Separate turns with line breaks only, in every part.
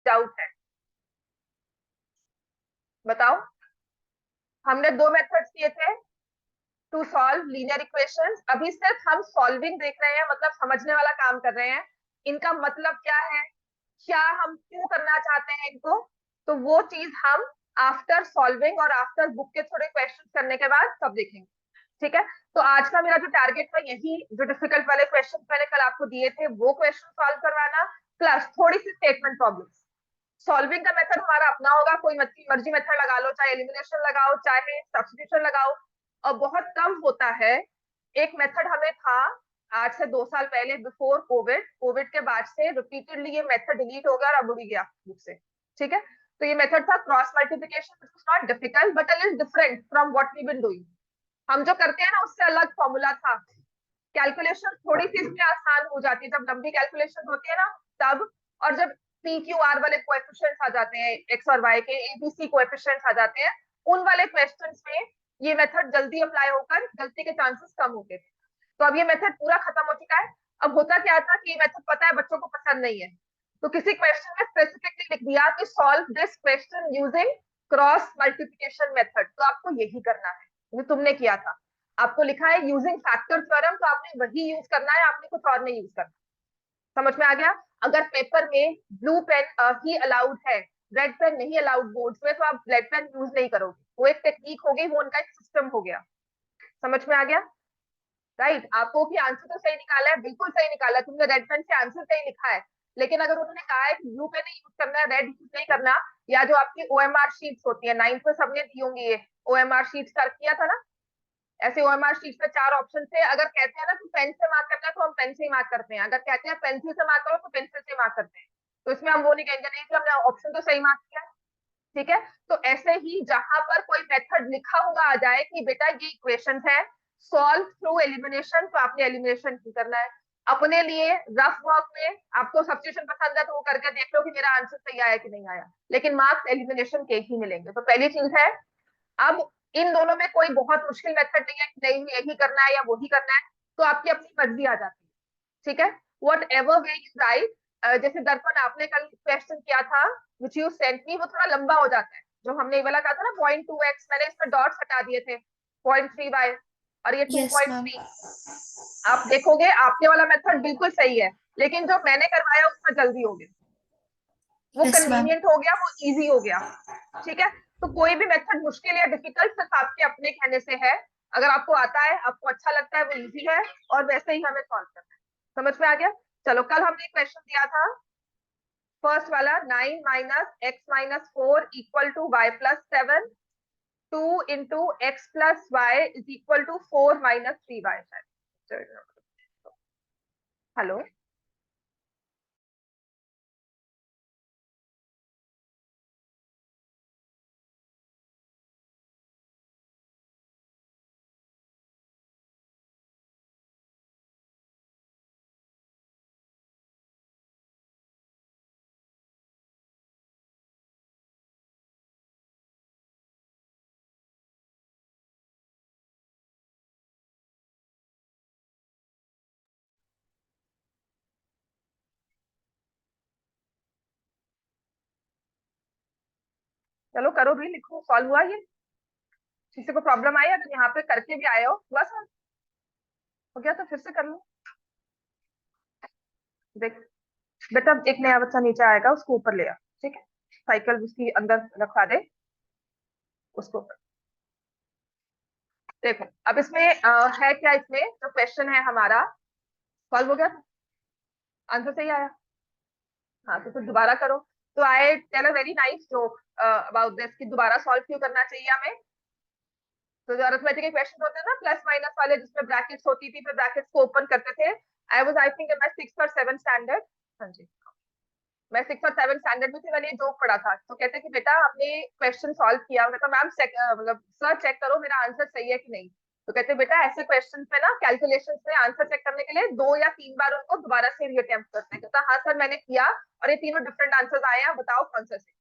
Doubt है? बताओ। हमने 2 मेथड्स किए थे टू सॉल्व लीनियर इक्वेशंस, अभी सिर्फ हम सॉल्विंग देख रहे हैं, मतलब समझने वाला काम कर रहे हैं। इनका मतलब क्या है, क्या हम क्यों करना चाहते हैं इनको, तो वो चीज हम आफ्टर सॉल्विंग और आफ्टर बुक के थोड़े क्वेश्चन करने के बाद सब देखेंगे। ठीक है, तो आज का मेरा जो टारगेट था, यही जो डिफिकल्ट वाले क्वेश्चन मैंने कल आपको दिए थे वो क्वेश्चन सॉल्व करवाना, प्लस थोड़ी सी स्टेटमेंट प्रॉब्लम। सॉल्विंग का मेथड हमारा अपना होगा, कोई मर्जी मेथड लगा लो, चाहे एलिमिनेशन लगाओ चाहे सब्स्टिट्यूशन लगाओ, और बहुत कम होता है। एक मेथड हमें था आज से 2 साल पहले, बिफोर कोविड, कोविड के बाद से रिपीटेडली ये मेथड डिलीट हो गया और अब उड़ गया बुक से। ठीक है, तो ये मेथड था cross multiplication, it is not difficult but it is different from what we been doing. हम जो करते हैं ना उससे अलग फॉर्मूला था। कैलकुलेशन थोड़ी सी इसमें आसान हो जाती है जब लंबी कैलकुलेशन होती है ना, तब। और जब पी क्यू आर वाले कोएफिशिएंट्स आ जाते हैं, एक्स और वाई के एबीसी कोएफिशिएंट्स आ जाते हैं, उन वाले क्वेश्चंस में ये मेथड जल्दी अप्लाई होकर गलती के चांसेस कम होते थे। तो अब ये मेथड पूरा खत्म हो चुका है। अब होता क्या था कि ये मेथड पता है बच्चों को पसंद नहीं है, तो किसी क्वेश्चन में स्पेसिफिकली लिख दिया कि solve this question using cross multiplication method, तो आपको यही करना है जो तुमने किया था। आपको लिखा है यूजिंग फैक्टर थ्योरम, तो आपने वही यूज करना है, आपने कुछ और नहीं यूज करना। समझ में आ गया? अगर पेपर में ब्लू पेन ही अलाउड है, रेड पेन नहीं अलाउड बोर्ड्स में, तो आप रेड पेन यूज नहीं करोगे, वो एक टेक्निक हो गई, वो उनका एक सिस्टम हो गया। समझ में आ गया? राइट, आपको कि आंसर तो सही निकाला है, बिल्कुल सही निकाला, तुमने रेड पेन से आंसर सही लिखा है, लेकिन अगर उन्होंने कहा है कि ब्लू पेन ही यूज करना है, रेड यूज नहीं करना, या जो आपकी ओएमआर शीट्स होती है, 9th में सबने दी होंगी ये ओएमआर शीट्स कर किया था ना, ऐसे ओएमआर शीट में 4 ऑप्शन थे, अगर कहते हैं ना कि पेन से मार्क करना है तो हम पेन से ही मार्क करते हैं, अगर कहते हैं पेंसिल से मार्क करो तो पेंसिल से मार्क करते हैं। तो इसमें हम वो नहीं कहेंगे नहीं कि हमने ऑप्शन तो सही मार्क किया। ठीक है, तो ऐसे ही जहां पर कोई मेथड लिखा हुआ आ जाए कि बेटा ये इक्वेशन है, सॉल्व थ्रू एलिमिनेशन, तो आपने एलिमिनेशन ही करना है। अपने लिए रफ वर्क में आपको सब्स्टिट्यूशन पसंद है तो वो करके देख लो कि मेरा आंसर सही आया कि नहीं आया, लेकिन मार्क्स एलिमिनेशन के ही मिलेंगे। तो पहली चीज है, अब इन दोनों में कोई बहुत मुश्किल मेथड नहीं है कि नहीं यही करना है या वही करना है, तो आपकी अपनी मर्जी आ जाती है। ठीक है, what ever way you right. जैसे दर्पण आपने कल क्वेश्चन किया था विच यू सेंट मी, वो थोड़ा लंबा हो जाता है, जो हमने ये वाला कहा था ना 0.2x, मैंने इसमें डॉट्स हटा दिए थे, 0.3y और ये
यस मैम।
2.3। आप देखोगे आपके वाला मेथड बिल्कुल सही है, लेकिन जो मैंने करवाया उसमें जल्दी हो गया, वो
यस मैम।
कन्वीनियंट हो गया, वो इजी हो गया। ठीक है, तो कोई भी मेथड मुश्किल या डिफिकल्ट सिर्फ आपके अपने कहने से है, अगर आपको आता है, आपको अच्छा लगता है, वो इजी है, और वैसे ही हमें सॉल्व करना है। समझ में आ गया? चलो, कल हमने एक क्वेश्चन दिया था फर्स्ट वाला, 9 minus x minus 4 equal to y plus 7, 2 into x plus y is equal to 4 minus 3y। Hello, चलो करो भी, लिखो, सॉल्व हुआ ये? किसी को प्रॉब्लम आई? अगर यहाँ पे करके भी आए हो, बस हो गया तो फिर से कर लो। देख बेटा, एक नया बच्चा नीचे आएगा, उसको ऊपर ले आ। ठीक है, साइकिल उसकी अंदर रखवा दे उसको। देखो अब इसमें है क्या, इसमें जो क्वेश्चन है हमारा सॉल्व हो गया, आंसर सही आया। हाँ, तो फिर दोबारा करो। तो I tell a very nice joke about this कि दोबारा सॉल्व क्यों करना चाहिए हमें। तो जो अरिथमेटिक के क्वेश्चन होते हैं ना प्लस माइनस वाले, जिसमें ब्रैकेट्स होती थी, फिर ब्रैकेट्स को ओपन करते थे, आई थिंक मैं 6 और 7 स्टैंडर्ड, हाँ जी, मैं 6 और 7 स्टैंडर्ड में थी, मैंने ये जोक पढ़ा था। तो कहते कि बेटा आपने क्वेश्चन सॉल्व किया, मैं तो मैम मतलब सर चेक करो मेरा आंसर सही है कि नहीं। तो कहते बेटा ऐसे क्वेश्चन में ना कैलकुलेशन में आंसर चेक करने के लिए 2 या 3 बार उनको दोबारा से रीअटेम्प्ट करते हैं। कहता हाँ सर मैंने किया और ये तीनों डिफरेंट आंसर आए हैं, बताओ कौन सा सही।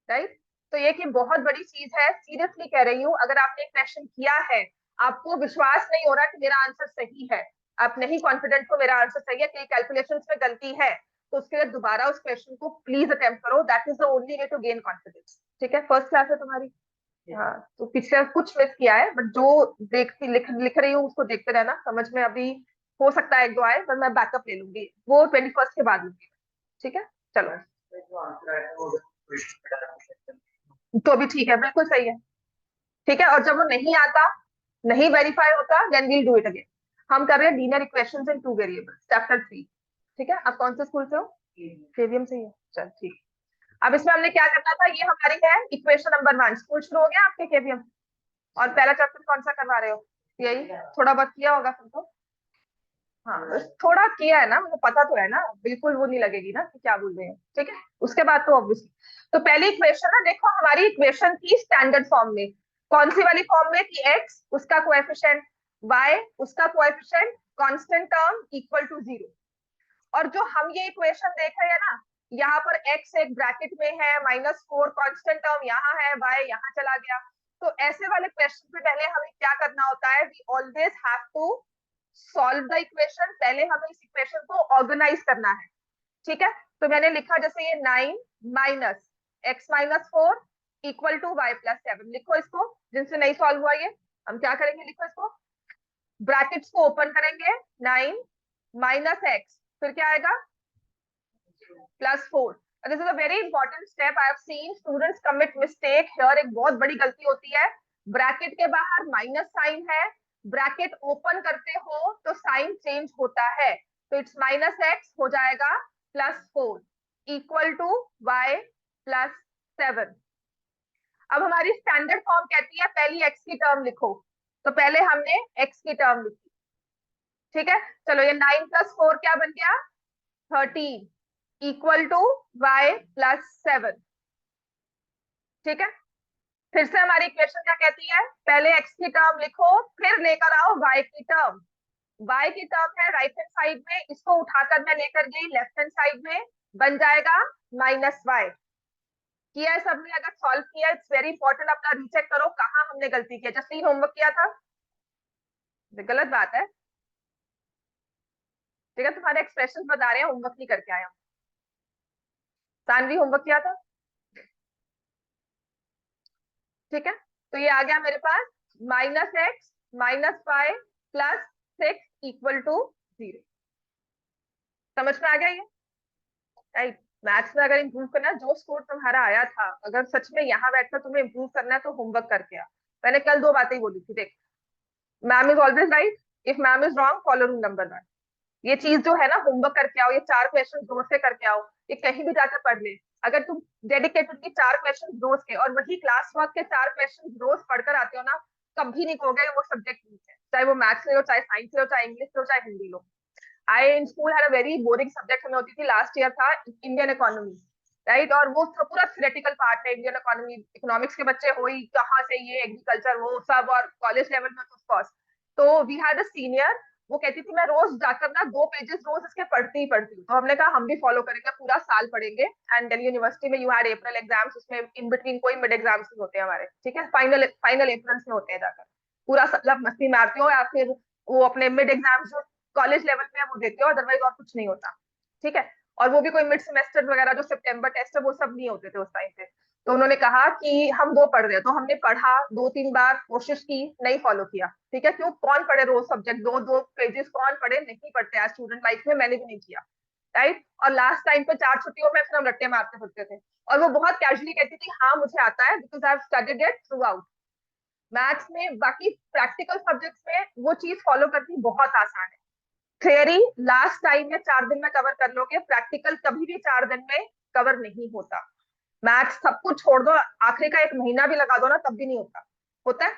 राइट, तो ये की बहुत बड़ी चीज है, सीरियसली कह रही हूँ, अगर आपने क्वेश्चन किया है, आपको विश्वास नहीं हो रहा कि मेरा आंसर सही है, आप नहीं कॉन्फिडेंट हो मेरा आंसर सही है, कहीं कैलकुलेशन में गलती है, तो उसके लिए दोबारा उस क्वेश्चन को प्लीज अटेम्प्ट करो, that is the only way to gain confidence. ठीक है, फर्स्ट क्लास है तुम्हारी। हाँ, तो पिछले कुछ मिस किया है, बट जो देखती लिख रही हूँ उसको देखते रहना, समझ में अभी हो सकता है एक दो आए, पर मैं बैकअप ले लूंगी, वो 21st के बाद लूंगी। ठीक है, चलो। तो भी ठीक है, बिल्कुल सही है। ठीक है, और जब वो नहीं आता, नहीं वेरीफाई होता, then we'll do it again. हम कर रहे हैं linear equations in two variables, chapter 3। ठीक है, आप कौन से स्कूल से हो? केवीएम से ही है, चल ठीक। अब इसमें हमने क्या करना था, ये हमारी है इक्वेशन नंबर 1। स्कूल शुरू हो गया आपके केवीएम? और पहला चैप्टर कौन सा करवा रहे हो? यही थोड़ा बहुत किया होगा तुमको। हाँ, बस थोड़ा किया है ना, मुझे पता तो है ना, बिल्कुल वो नहीं लगेगी ना कि क्या बोल रहे हैं। ठीक है, उसके बाद तो ऑब्वियसली। तो पहली इक्वेशन ना, देखो हमारी इक्वेशन थी स्टैंडर्ड फॉर्म में। कौन सी वाली फॉर्म में? कि एक्स उसका कोएफिशिएंट, वाई उसका coefficient, constant term equal to 0। और जो हम ये इक्वेशन देख रहे हैं ना, यहाँ पर x एक ब्रैकेट में है, -4 कांस्टेंट टर्म यहाँ है, y यहाँ चला गया। तो ऐसे वाले क्वेश्चन पे पहले हमें क्या करना होता है, we always have to solve the equation. पहले हमें इस इक्वेशन को ऑर्गेनाइज करना है। ठीक है, तो मैंने लिखा जैसे ये 9 minus x minus 4 equal to y plus 7। लिखो इसको, जिनसे नहीं सॉल्व हुआ ये, हम क्या करेंगे, लिखो इसको, ब्रैकेट्स को ओपन करेंगे, 9 माइनस एक्स, फिर क्या आएगा, +4। This is a very important step, I have seen students commit mistake here. एक बहुत बड़ी गलती होती है, ब्रैकेट के बाहर माइनस साइन है, ब्रैकेट ओपन करते हो तो साइन चेंज होता है, तो इट्स -x हो जाएगा +4 इक्वल टू y +7। अब हमारी स्टैंडर्ड फॉर्म कहती है पहली x की टर्म लिखो, तो पहले हमने x की टर्म लिखी। ठीक है, चलो ये 9 + 4 क्या बन गया, 13 इक्वल टू y +7। ठीक है, फिर से हमारी इक्वेशन क्या कहती है, पहले x की टर्म लिखो, फिर लेकर आओ y की टर्म। y की टर्म है राइट हैंड साइड में, इसको उठाकर मैं लेकर गई लेफ्ट हैंड साइड में, बन जाएगा -y। किया है सबने? अगर सॉल्व किया, इट्स वेरी इंपॉर्टेंट, अपना रीचेक करो कहाँ हमने गलती किया। जस्ट होमवर्क किया था, गलत बात है। ठीक है, तुम्हारे एक्सप्रेशन बता रहे हैं, होमवर्क नहीं करके आया। सानवी होमवर्क किया था? ठीक है, तो ये आ गया मेरे पास -x -y +6 इक्वल टू 0। समझ में आ गया ये? राइट। मैथ्स में अगर इंप्रूव करना है, जो स्कोर तुम्हारा आया था, अगर सच में यहाँ बैठकर तुम्हें इंप्रूव करना है तो होमवर्क करके आ। मैंने कल दो बातें ही बोली थी, देख, ma'am is always right, if ma'am is wrong follow rule number 1। ये चीज जो है ना, होमवर्क करके आओ, ये 4 क्वेश्चन जोर से करके आओ, ये कहीं भी जाकर पढ़ ले। अगर तुम डेडिकेटेडली 4 क्वेश्चन रोज के और वही क्लास वर्क के 4 क्वेश्चन रोज पढ़कर आते हो ना, कभी नहीं कहोगे वो सब्जेक्ट वीक है, चाहे वो मैथ्स ले लो, चाहे साइंस ले लो, चाहे इंग्लिश ले लो, चाहे हिंदी लो। I in school had a very boring subject हमें होती थी, लास्ट ईयर था इंडियन इकोनॉमी, राइट, और वो पूरा थ्योरेटिकल पार्ट है इंडियन इकोनॉमी। इकोनॉमिक्स के बच्चे हो ही कहाँ से, ये एग्रीकल्चर वो सब, और कॉलेज लेवल में तो ऑफकोर्स। तो वी हैड अ सीनियर, वो कहती थी मैं रोज जाकर ना 2 पेजेस रोज इसके पढ़ती ही पढ़ती हूँ। तो हमने कहा हम भी फॉलो करेंगे, पूरा साल पढ़ेंगे। एंड दिल्ली यूनिवर्सिटी में यू हैड अप्रैल एग्जाम्स, उसमें इन बिटवीन कोई मिड एग्जाम्स नहीं होते हमारे। ठीक है, फाइनल फाइनल अप्रैल में होते हैं, जाकर पूरा मतलब मस्ती मारते हो, या फिर वो अपने मिड एग्जाम्स जो कॉलेज लेवल पे वो देते हो, अदरवाइज और कुछ नहीं होता। ठीक है, और वो भी कोई मिड सेमेस्टर वगैरह जो सितंबर टेस्ट है वो सब नहीं होते थे उस टाइम पे। तो उन्होंने कहा कि हम 2 पढ़ रहे हैं, तो हमने पढ़ा 2-3 बार, कोशिश की, नहीं फॉलो किया। ठीक है, क्यों, कौन पढ़े रोज सब्जेक्ट 2-2 पेजेस, कौन पढ़े, नहीं पढ़ते आज स्टूडेंट लाइफ में, मैंने भी नहीं किया। राइट, और लास्ट टाइम पे 4 छुट्टियों में फिर हम रट्टे मारते फिरते थे। और वो बहुत कैजुअली कहती थी हाँ मुझे आता है, because I have studied it through out. Maths में, बाकी प्रैक्टिकल सब्जेक्ट्स में वो चीज फॉलो करनी बहुत आसान है। थ्योरी लास्ट टाइम में 4 दिन में कवर कर लोगे, प्रैक्टिकल कभी भी 4 दिन में कवर नहीं होता। मैथ्स सब कुछ छोड़ दो, आखिरी का 1 महीना भी लगा दो ना, तब भी नहीं होता। होता है?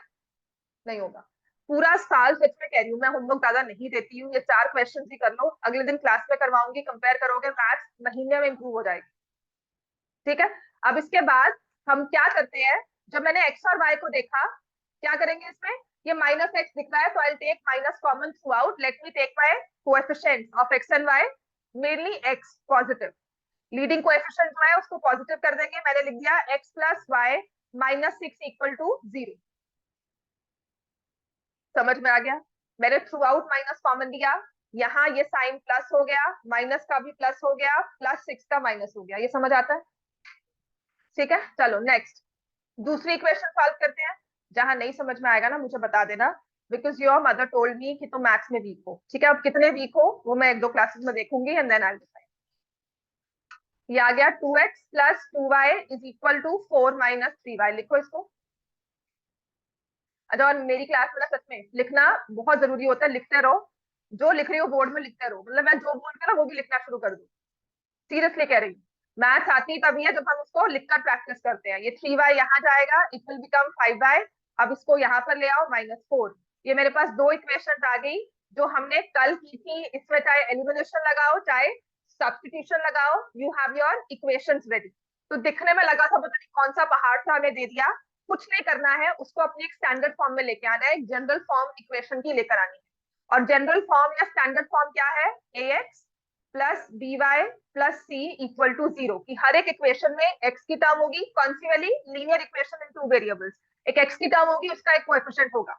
नहीं होगा। पूरा साल सच में कह रही हूँ, मैं होमवर्क ज्यादा नहीं देती हूँ, ये 4 क्वेश्चन ही कर लो, अगले दिन क्लास में करवाऊंगी, कंपेयर करोगे, मैथ्स महीने में इंप्रूव हो जाएगी। ठीक है, अब इसके बाद हम क्या करते हैं, जब मैंने एक्स और वाई को देखा, क्या करेंगे इसमें, ये -x दिख रहा है, तो I take minus common throughout, let me take my coefficient of x and y, mainly x positive, leading coefficient जो है उसको पॉजिटिव कर देंगे। मैंने लिख दिया x + y -6 इक्वल टू 0। समझ में आ गया? मैंने थ्रू आउट माइनस कॉमन लिया, यहाँ ये साइन प्लस हो गया, माइनस का भी प्लस हो गया, +6 का माइनस हो गया। ये समझ आता है? ठीक है, चलो नेक्स्ट दूसरी इक्वेशन सॉल्व करते हैं। जहां नहीं समझ में आएगा ना मुझे बता देना, because your mother told me कि तुम मैथ्स में वीक हो। ठीक है, अब कितने वीक हो वो मैं 1-2 क्लासेस में देखूंगी एंड देन आई डिसाइड। ये आ गया 2x + 2y = 4 - 3y। लिखो इसको। अच्छा, और मेरी क्लास में ना सच में लिखना बहुत जरूरी होता है, लिखते रहो। जो लिख रही हो बोर्ड में लिखते रहो, मतलब मैं जो बोल रही हूँ ना वो भी लिखना शुरू कर दूं। सीरियसली कह रही हूँ। मैथ्स आती तभी है जब हम उसको लिखकर प्रैक्टिस करते हैं। ये 3y यहाँ जाएगा, इट विल बिकम 5y। अब इसको यहाँ पर ले आओ, -4। ये मेरे पास दो इक्वेशन आ गई जो हमने कल की थी। इसमें चाहे एलिमिनेशन लगाओ चाहे सब्स्टिट्यूशन लगाओ, you have your equations ready. तो दिखने में लगा था पता नहीं कौन सा पहाड़ था हमें दे दिया। कुछ नहीं करना है, उसको अपनी एक स्टैंडर्ड फॉर्म में लेके आना है, एक जनरल फॉर्म इक्वेशन की लेकर आनी है। और जनरल फॉर्म या स्टैंडर्ड फॉर्म क्या है? ax + by + c = 0 की हर एक इक्वेशन में x की टर्म होगी। कौन सी वाली? Linear equation in 2 variables. एक x की टर्म होगी, उसका एक कोएफिशिएंट होगा।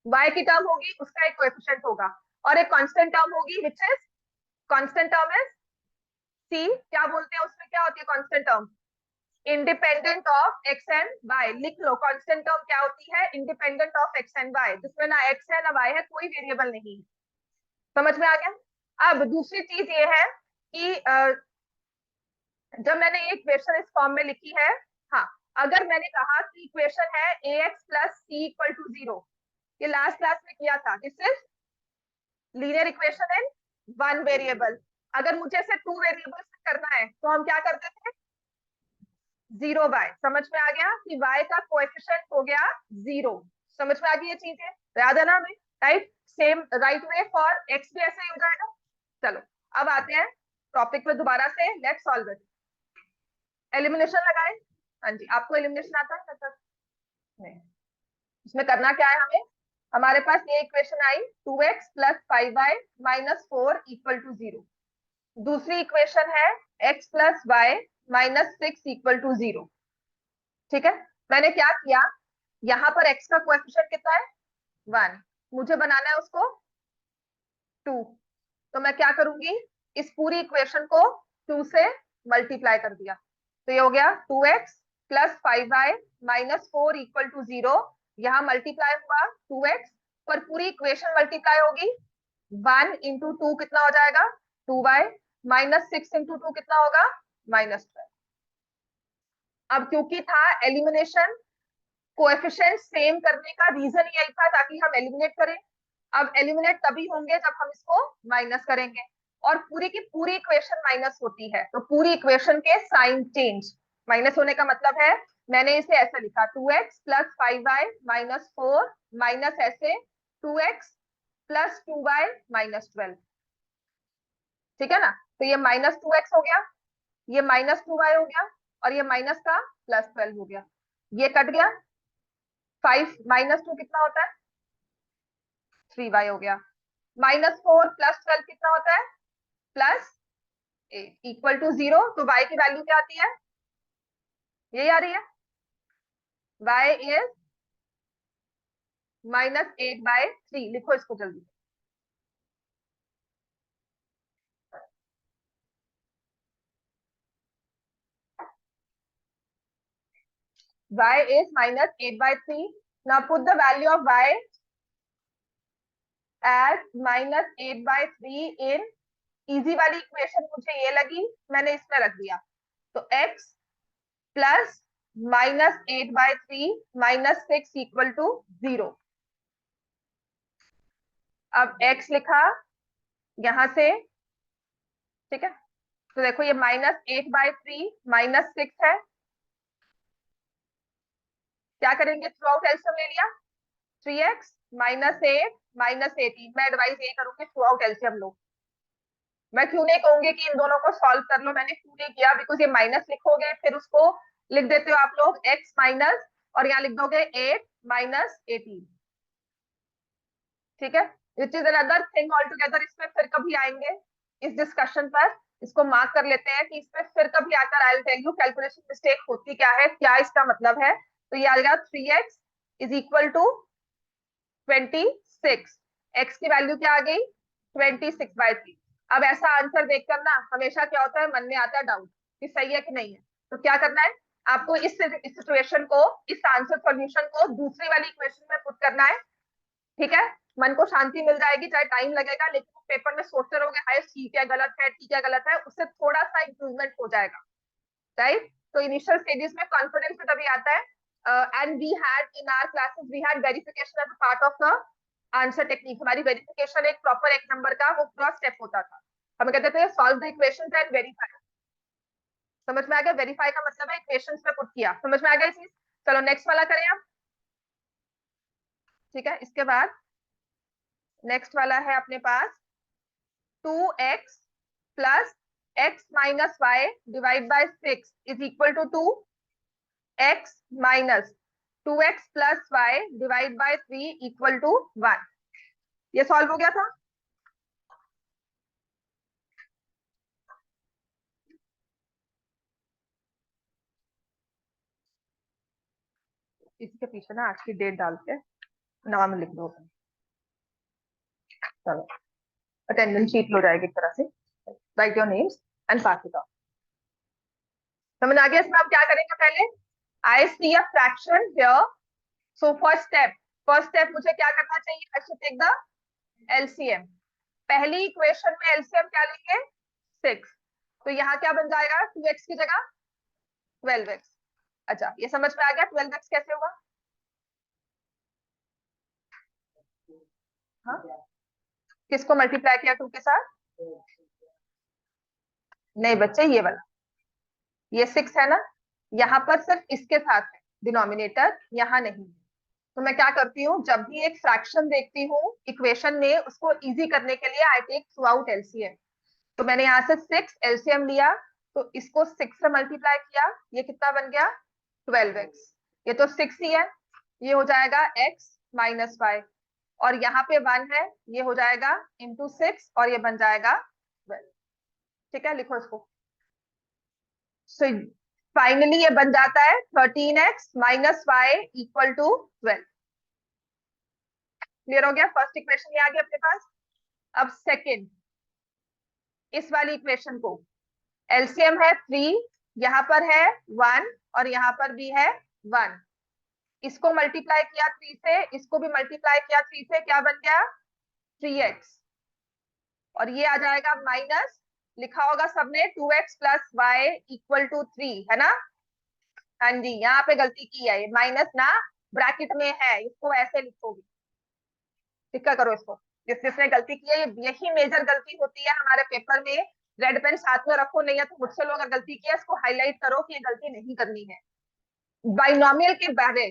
y की टर्म होगी, उसका एक कोएफिशिएंट होगा। और एक कांस्टेंट टर्म होगी, which is constant term is c। क्या बोलते हैं उसमें, क्या होती है constant term? Independent of x and y. लिख लो, कांस्टेंट टर्म क्या होती है? Independent of x and y, जिसमें ना एक्स है ना वाई है, कोई वेरिएबल नहीं है। समझ में आ गया? अब दूसरी चीज ये है कि जब मैंने ये इक्वेशन इस फॉर्म में लिखी है, हाँ, अगर मैंने कहा कि इक्वेशन है ax + c = 0, ये लास्ट क्लास में किया था, this is linear equation in 1 variable. अगर मुझे इसे 2 वेरिएबल्स में करना है तो हम क्या करते थे? 0y। समझ में आ गया कि y का कोएफिशिएंट हो गया 0। समझ में आ गई ये चीजें? याद है ना हमें? Right, same right way for x भी ऐसे ही हो जाएगा। चलो अब आते हैं टॉपिक पे दोबारा से, लेट्स सॉल्व इट। एलिमिनेशन लगाए। हाँ जी, आपको एलिमिनेशन आता है मतलब? नहीं। इसमें करना क्या है हमें? हमारे पास ये इक्वेशन आई 2x + 5y - 4 = 0। दूसरी इक्वेशन है x + y - 6 = 0। ठीक है, मैंने क्या किया, यहाँ पर x का कोएफिशिएंट कितना है? 1। मुझे बनाना है उसको 2। तो मैं क्या करूंगी, इस पूरी इक्वेशन को 2 से मल्टीप्लाई कर दिया। तो ये हो गया 2x + 5y - 4 = 0। यहाँ मल्टीप्लाई हुआ 2x, पर पूरी इक्वेशन मल्टीप्लाई होगी। 1 × 2 कितना हो जाएगा? 2y -6 × 2 कितना होगा? -12। अब क्योंकि था एलिमिनेशन, कोएफिशिएंट सेम करने का रीजन यही था ताकि हम एलिमिनेट करें। अब एलिमिनेट तभी होंगे जब हम इसको माइनस करेंगे, और पूरी की पूरी इक्वेशन माइनस होती है तो पूरी इक्वेशन के साइन चेंज। माइनस होने का मतलब है, मैंने इसे ऐसे लिखा 2x + 5y - 4 माइनस ऐसे 2x + 2y - 12। ठीक है ना? तो ये -2x हो गया, ये -2y हो गया, और ये माइनस का +12 हो गया। ये कट गया। 5 - 2 कितना होता है? 3y हो गया। -4 + 12 कितना होता है? +8 = 0। तो y की वैल्यू क्या आती है? यही आ रही है, y इज -8/3। लिखो इसको जल्दी। y is -8/3। now put the value of y as -8/3 in easy वाली इक्वेशन मुझे ये लगी, मैंने इसमें रख दिया। तो x + -8/3 - 6 = 0। अब x लिखा यहां से। ठीक है, तो देखो ये -8/3 - 6 है। क्या करेंगे? थ्रू आउट एलसीएम ले लिया, 3x -8 -18। मैं एडवाइस यही करूंगी, थ्रू आउट एलसीएम लो। मैं क्यों नहीं कहूंगी कि इन दोनों को सॉल्व कर लो, मैंने क्यों नहीं किया, बिकॉज ये माइनस लिखोगे फिर उसको लिख देते हो आप लोग x माइनस, और यहाँ लिख दोगे 8 - 18। ठीक है, which is another thing all together. इसमें फिर कभी आएंगे इस डिस्कशन पर, इसको मार्क कर लेते हैं कि इसमें फिर कभी आकर I will tell you calculation mistake होती क्या है, क्या इसका मतलब है। तो ये आ जाएगा 3x = 26। x की वैल्यू क्या आ गई? 26/3। अब ऐसा आंसर देखकर ना हमेशा क्या होता है, मन में आता है डाउट कि सही है कि नहीं है। तो क्या करना है आपको, इस सिचुएशन को, इस आंसर सॉल्यूशन को दूसरी वाली इक्वेशन में पुट करना है। ठीक है, मन को शांति मिल जाएगी, चाहे टाइम लगेगा, लेकिन पेपर में सोचते रहोगे हाय ठीक है गलत है, ठीक है गलत है, उससे थोड़ा सा इंप्रूवमेंट हो जाएगा। राइट, तो इनिशियल स्टेजेस में कॉन्फिडेंस तभी आता है। And we had in our classes we had verification as a part of the answer technique. हमारी वेरिफिकेशन एक प्रॉपर एक नंबर का वो पूरा स्टेप होता था। हम कहते थे solve the equations and verify. समझ में आ गया, वेरीफाई का मतलब है इक्वेशंस में पुट किया। समझ में आ गया चीज। चलो नेक्स्ट वाला करें आप। ठीक है, इसके बाद नेक्स्ट वाला है अपने पास 2x plus x minus y divide by 6 is equal to 2x minus 2x plus y divide by 3 equal to 1। ये सॉल्व हो गया था। इसी के पीछे ना आज की डेट डाल के नाम लिख दो। चलो अटेंडेंस शीट हो जाएगी एक तरह से। Write your names and pass it on. समझ आ गया। इसमें आप क्या करेंगे, पहले I see a fraction here. So first step मुझे क्या करना चाहिए, I should take the LCM. पहली इक्वेशन में एलसीएम क्या लेंगे 6। तो यहाँ क्या बन जाएगा 2x की जगह 12x। अच्छा ये समझ में आ गया 12x कैसे होगा। हाँ, किसको मल्टीप्लाई किया 2 के साथ। नहीं बच्चे ये वाला, ये 6 है ना, यहाँ पर सिर्फ इसके साथ है डिनोमिनेटर, यहाँ नहीं। तो मैं क्या करती हूँ, जब भी एक फ्रैक्शन देखती हूँ इक्वेशन में, उसको इजी करने के लिए I take throughout LCM. तो मैंने यहाँ से 6 एलसीएम लिया, तो इसको 6 से मल्टीप्लाई किया, ये कितना बन गया 12x। ये तो 6 ही है, ये हो जाएगा x माइनस वाई, और यहाँ पे 1 है, ये हो जाएगा इंटू 6 और ये बन जाएगा 12। ठीक है, लिखो इसको। सो फाइनली ये बन जाता है 13x minus y equal to 12। Clear हो गया, फर्स्ट इक्वेशन ये आ गया अपने पास। अब सेकंड, इस वाली इक्वेशन को एलसीएम है 3, यहाँ पर है 1 और यहाँ पर भी है 1। इसको मल्टीप्लाई किया 3 से, इसको भी मल्टीप्लाई किया 3 से, क्या बन गया 3x, और ये आ जाएगा माइनस, लिखा होगा सबने 2x plus y equal to 3 है ना। हाँ जी, यहाँ पे गलती की है, ये माइनस ना ब्रैकेट में है, इसको ऐसे लिखोगे। टिक्का करो इसको, जिसने गलती की है, यही मेजर गलती होती है हमारे पेपर में। रेड पेन साथ में रखो, नहीं है तो मुझसे लो, अगर गलती की है इसको हाईलाइट करो कि ये गलती नहीं करनी है। बाइनोमियल के पहले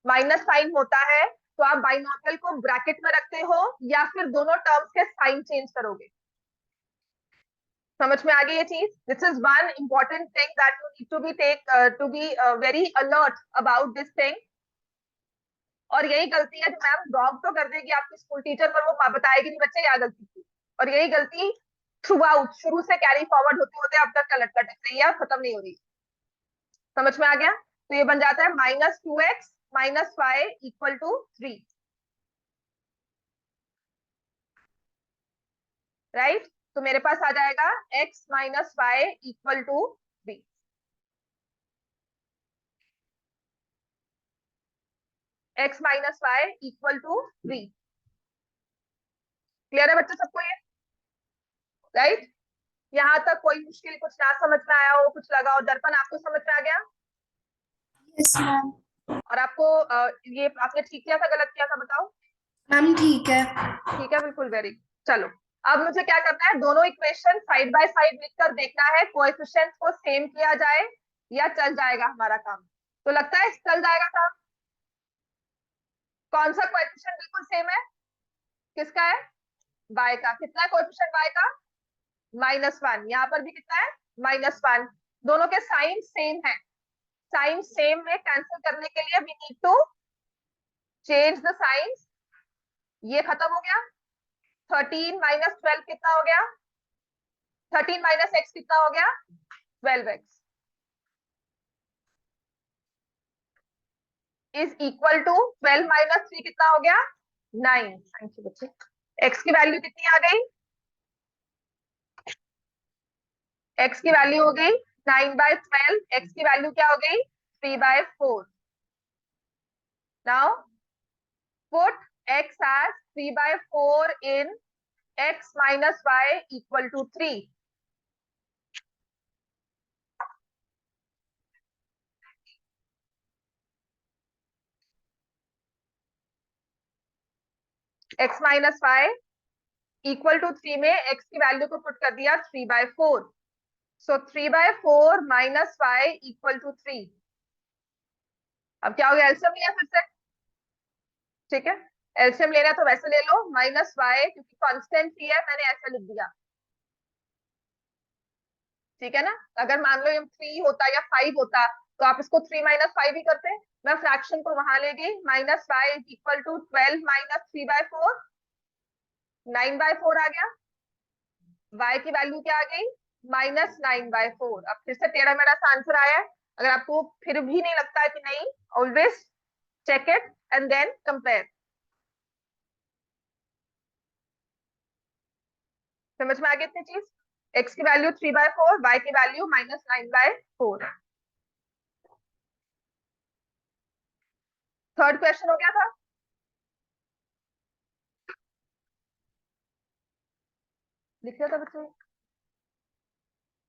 माइनस साइन होता है, तो आप बाइनोमियल को ब्रैकेट में रखते हो या फिर दोनों टर्म्स के साइन चेंज करोगे। समझ में आ गई ये चीज। This is one important thing that you need to be very alert about this thing. और यही गलती है जो मैम ड्रॉप तो कर देगी आपकी स्कूल टीचर, पर वो बताएगी नहीं बच्चे क्या गलती की। और यही गलती थ्रू आउट, शुरू से कैरी फॉरवर्ड होते होते अब तक का लटका टक रही है, खत्म नहीं हो रही। समझ में आ गया। तो ये बन जाता है -2x minus y equal to 3। Right, तो मेरे पास आ जाएगा x minus y equal to 3। x minus y equal to 3। Clear है बच्चे सबको ये। राइट, यहाँ तक कोई मुश्किल कुछ ना समझ में आया हो, कुछ लगा हो, दर्पण आपको समझ में आ गया।
Yes ma'am.
और आपको ये आपने ठीक किया था गलत किया था बताओ।
मैम ठीक है।
ठीक है, बिल्कुल वेरी। चलो अब मुझे क्या करना है, दोनों इक्वेशन साइड बाय साइड लिखकर देखना है कोएफिशिएंट्स को सेम किया जाए या चल जाएगा हमारा काम। तो लगता है चल जाएगा काम। कौन सा कोएफिशिएंट बिल्कुल सेम है, किसका है, y का। कितना है कोएफिशिएंट y का -1। यहाँ पर भी कितना है -1। दोनों के साइन सेम है। साइन सेम में कैंसिल करने के लिए we need to change the signs. ये खत्म हो गया। 13 माइनस 12 कितना हो गया, 13 माइनस एक्स कितना हो गया 12x is equal to 12 minus 3 कितना हो गया 9। थैंक यू बच्चे। x की वैल्यू कितनी आ गई x की वैल्यू हो गई 9/12, x की वैल्यू क्या हो गई 3/4. Now put x as 3/4 in x minus y equal to 3. x minus y equal to 3 में x की वैल्यू को पुट कर दिया 3/4. सो 3/4 माइनस वाई इक्वल टू 3. अब क्या हो गया, एलसीएम लिया फिर से. ठीक है, एलसीएम लेना तो वैसे ले लो, माइनस वाई क्योंकि कांस्टेंट ही है मैंने ऐसा लिख दिया. ठीक है ना. अगर मान लो ये 3 होता या 5 होता तो आप इसको 3 माइनस 5 ही करते. मैं फ्रैक्शन को वहां ले गई. Minus y equal to 12 minus 3/4, 9/4 आ गया. y की वैल्यू क्या आ गई -9/4. अब फिर से टेढ़ा मेढ़ा सा आंसर आया है. अगर आपको फिर भी नहीं लगता है कि नहीं, always check it and then compare. समझ में आ गई इतनी चीज. x की वैल्यू 3/4, y की वैल्यू -9/4. थर्ड क्वेश्चन हो गया था. लिख लिया था बच्चे,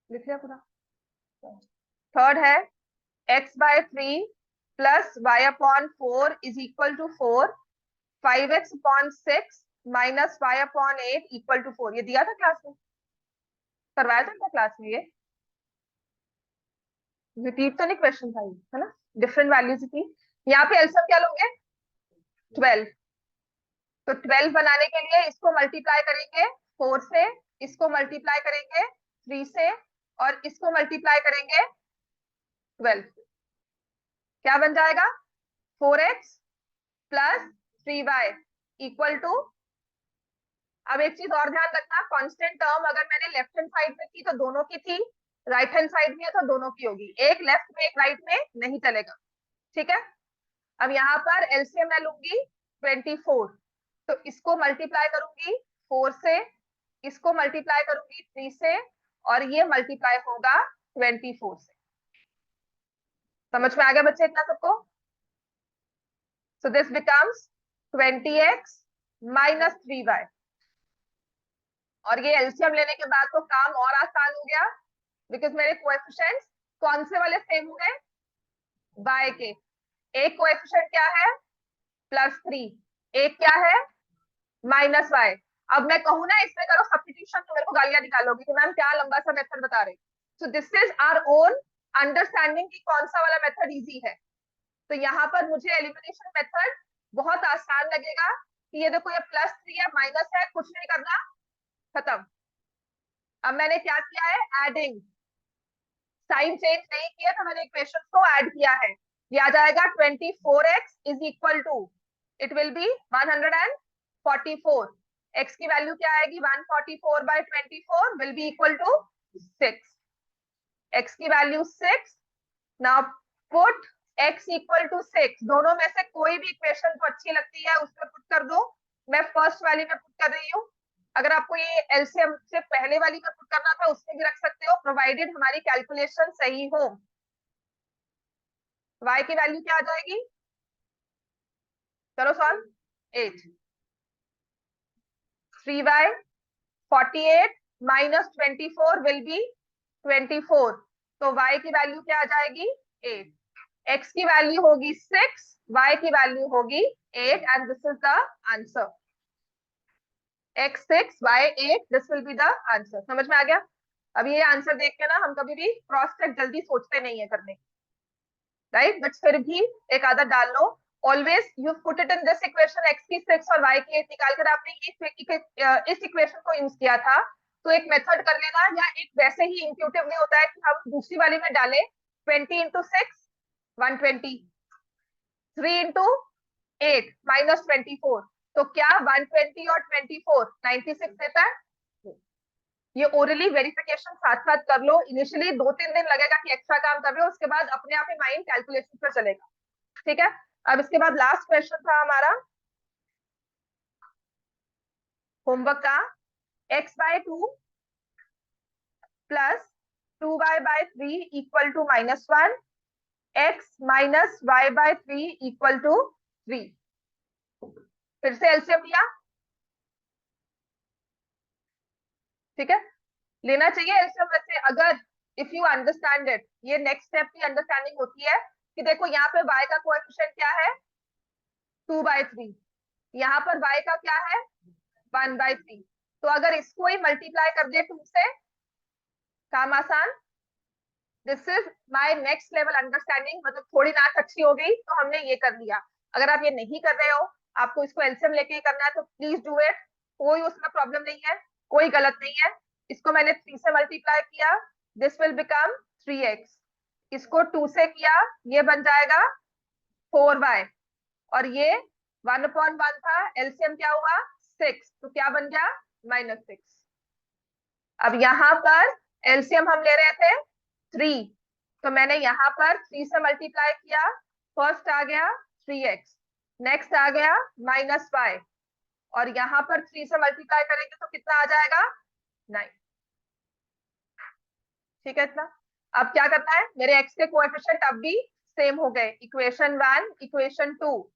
लिख लिया पूरा. थर्ड है x/3 plus y/4 is equal to 4. 5x/6 minus y/8 equal to 4. ये दिया था क्लास में, करवाया था क्लास में. ये रिपीट तो नहीं क्वेश्चन था ये, है ना. डिफरेंट वैल्यूज थी. यहाँ पे एलसीएम क्या लोगे 12. तो 12 बनाने के लिए इसको मल्टीप्लाई करेंगे 4 से, इसको मल्टीप्लाई करेंगे 3 से, और इसको मल्टीप्लाई करेंगे 12 से. क्या बन जाएगा 4x plus 3y equal to. अब एक चीज और ध्यान रखना, कांस्टेंट टर्म अगर मैंने लेफ्ट हैंड साइड में की तो दोनों की थी, राइट हैंड साइड में है तो दोनों की होगी. एक लेफ्ट में एक राइट में नहीं चलेगा. ठीक है. अब यहाँ पर एलसीएम मैं लूंगी 24. तो इसको मल्टीप्लाई करूंगी 4 से, इसको मल्टीप्लाई करूंगी 3 से, और ये मल्टीप्लाई होगा 24 से. समझ में आ गया बच्चे इतना सबको. So this becomes 20x minus 3y. और ये एलसीएम लेने के बाद तो काम और आसान हो गया, बिकॉज मेरे कोएफिशिएंट्स कौन से वाले सेम हो गए, y के. एक कोएफिशिएंट क्या है +3, एक क्या है -y. अब मैं कहूँ ना इसमें करो सब्स्टिट्यूशन तो मेरे को गालियां निकालोगी कि मैम क्या लंबा सा मेथड बता रहे. So this is our own understanding कि कौन सा वाला मेथड इजी है. तो यहाँ पर मुझे एलिमिनेशन मेथड बहुत आसान लगेगा कि ये देखो ये +3 है माइनस है, कुछ नहीं करना, खत्म. अब मैंने क्या किया है एडिंग, साइन चेंज नहीं किया तो मैंने इक्वेशन को ऐड किया है. ये आ जाएगा 24x is equal to, it will be 144. x की वैल्यू क्या आएगी 144/24 will be equal to 6. x की value 6. Now put x equal to 6. दोनों में से कोई भी इक्वेशन को अच्छी लगती है उसमें पुट कर दो. मैं फर्स्ट वाली में पुट कर रही हूँ. अगर आपको ये एलसीएम से पहले वाली में पुट करना था उसमें भी रख सकते हो, प्रोवाइडेड हमारी कैलकुलेशन सही हो. y की वैल्यू क्या आ जाएगी, चलो solve. 8. 3y 48 minus 24 will be 24. तो y की वैल्यू क्या आ जाएगी 8. x की वैल्यू होगी 6, y की वैल्यू होगी 8 and this is the answer. x 6 y 8, this will be the answer. समझ में आ गया. अब ये आंसर देख के ना हम कभी भी क्रॉस चेक जल्दी सोचते नहीं है करने, राइट. बट फिर भी एक आदत डाल लो. Always you put it in this equation, x की 6 और y की 8 निकालकर आपने इस इक्वेशन को यूज किया था. तो एक मेथड कर लेना, या एक वैसे ही इंट्यूटिवली होता है कि हम दूसरी वाली में डालें 20 इंटू 6 120, 3 इंटू 8 माइनस 24. तो क्या 120 और 24 96 देता है. ये ओरली वेरिफिकेशन साथ साथ कर लो. इनिशियली 2-3 दिन लगेगा कि एक्स्ट्रा काम कर रहे हो, उसके बाद अपने आप ही माइंड कैलकुलेशन पर चलेगा. ठीक है. अब इसके बाद लास्ट क्वेश्चन था हमारा होमवर्क का, x/2 plus 2y/3 equal to -1, x minus y/3 equal to 3। फिर से एलसीएम लिया, ठीक है, लेना चाहिए एलसीएम वैसे अगर इफ यू अंडरस्टैंड इट। ये नेक्स्ट स्टेप की अंडरस्टैंडिंग होती है कि देखो यहाँ पे y का कोएफिशिएंट क्या है 2/3, यहाँ पर y का क्या है 1/3। तो अगर इसको ही मल्टीप्लाई कर दे 2 से, काम आसान। This is my next level understanding, मतलब थोड़ी नाक अच्छी हो गई तो हमने ये कर लिया। अगर आप ये नहीं कर रहे हो, आपको इसको एलसीएम लेके ही करना है, तो प्लीज डू इट, कोई उसमें प्रॉब्लम नहीं है, कोई गलत नहीं है। इसको मैंने 3 से मल्टीप्लाई किया, दिस विल बिकम 3x। इसको 2 से किया, ये बन जाएगा 4y। और ये 1/1 था, एलसीएम क्या हुआ 6, तो क्या बन गया -6। अब यहाँ पर एलसीएम हम ले रहे थे 3, तो मैंने यहाँ पर 3 से मल्टीप्लाई किया, फर्स्ट आ गया 3x, नेक्स्ट आ गया -y, और यहाँ पर 3 से मल्टीप्लाई करेंगे तो कितना आ जाएगा 9। ठीक है इतना। अब क्या करना है, मेरे x के कोएफिशिएंट अब भी सेम हो गए, equation 1 equation 2,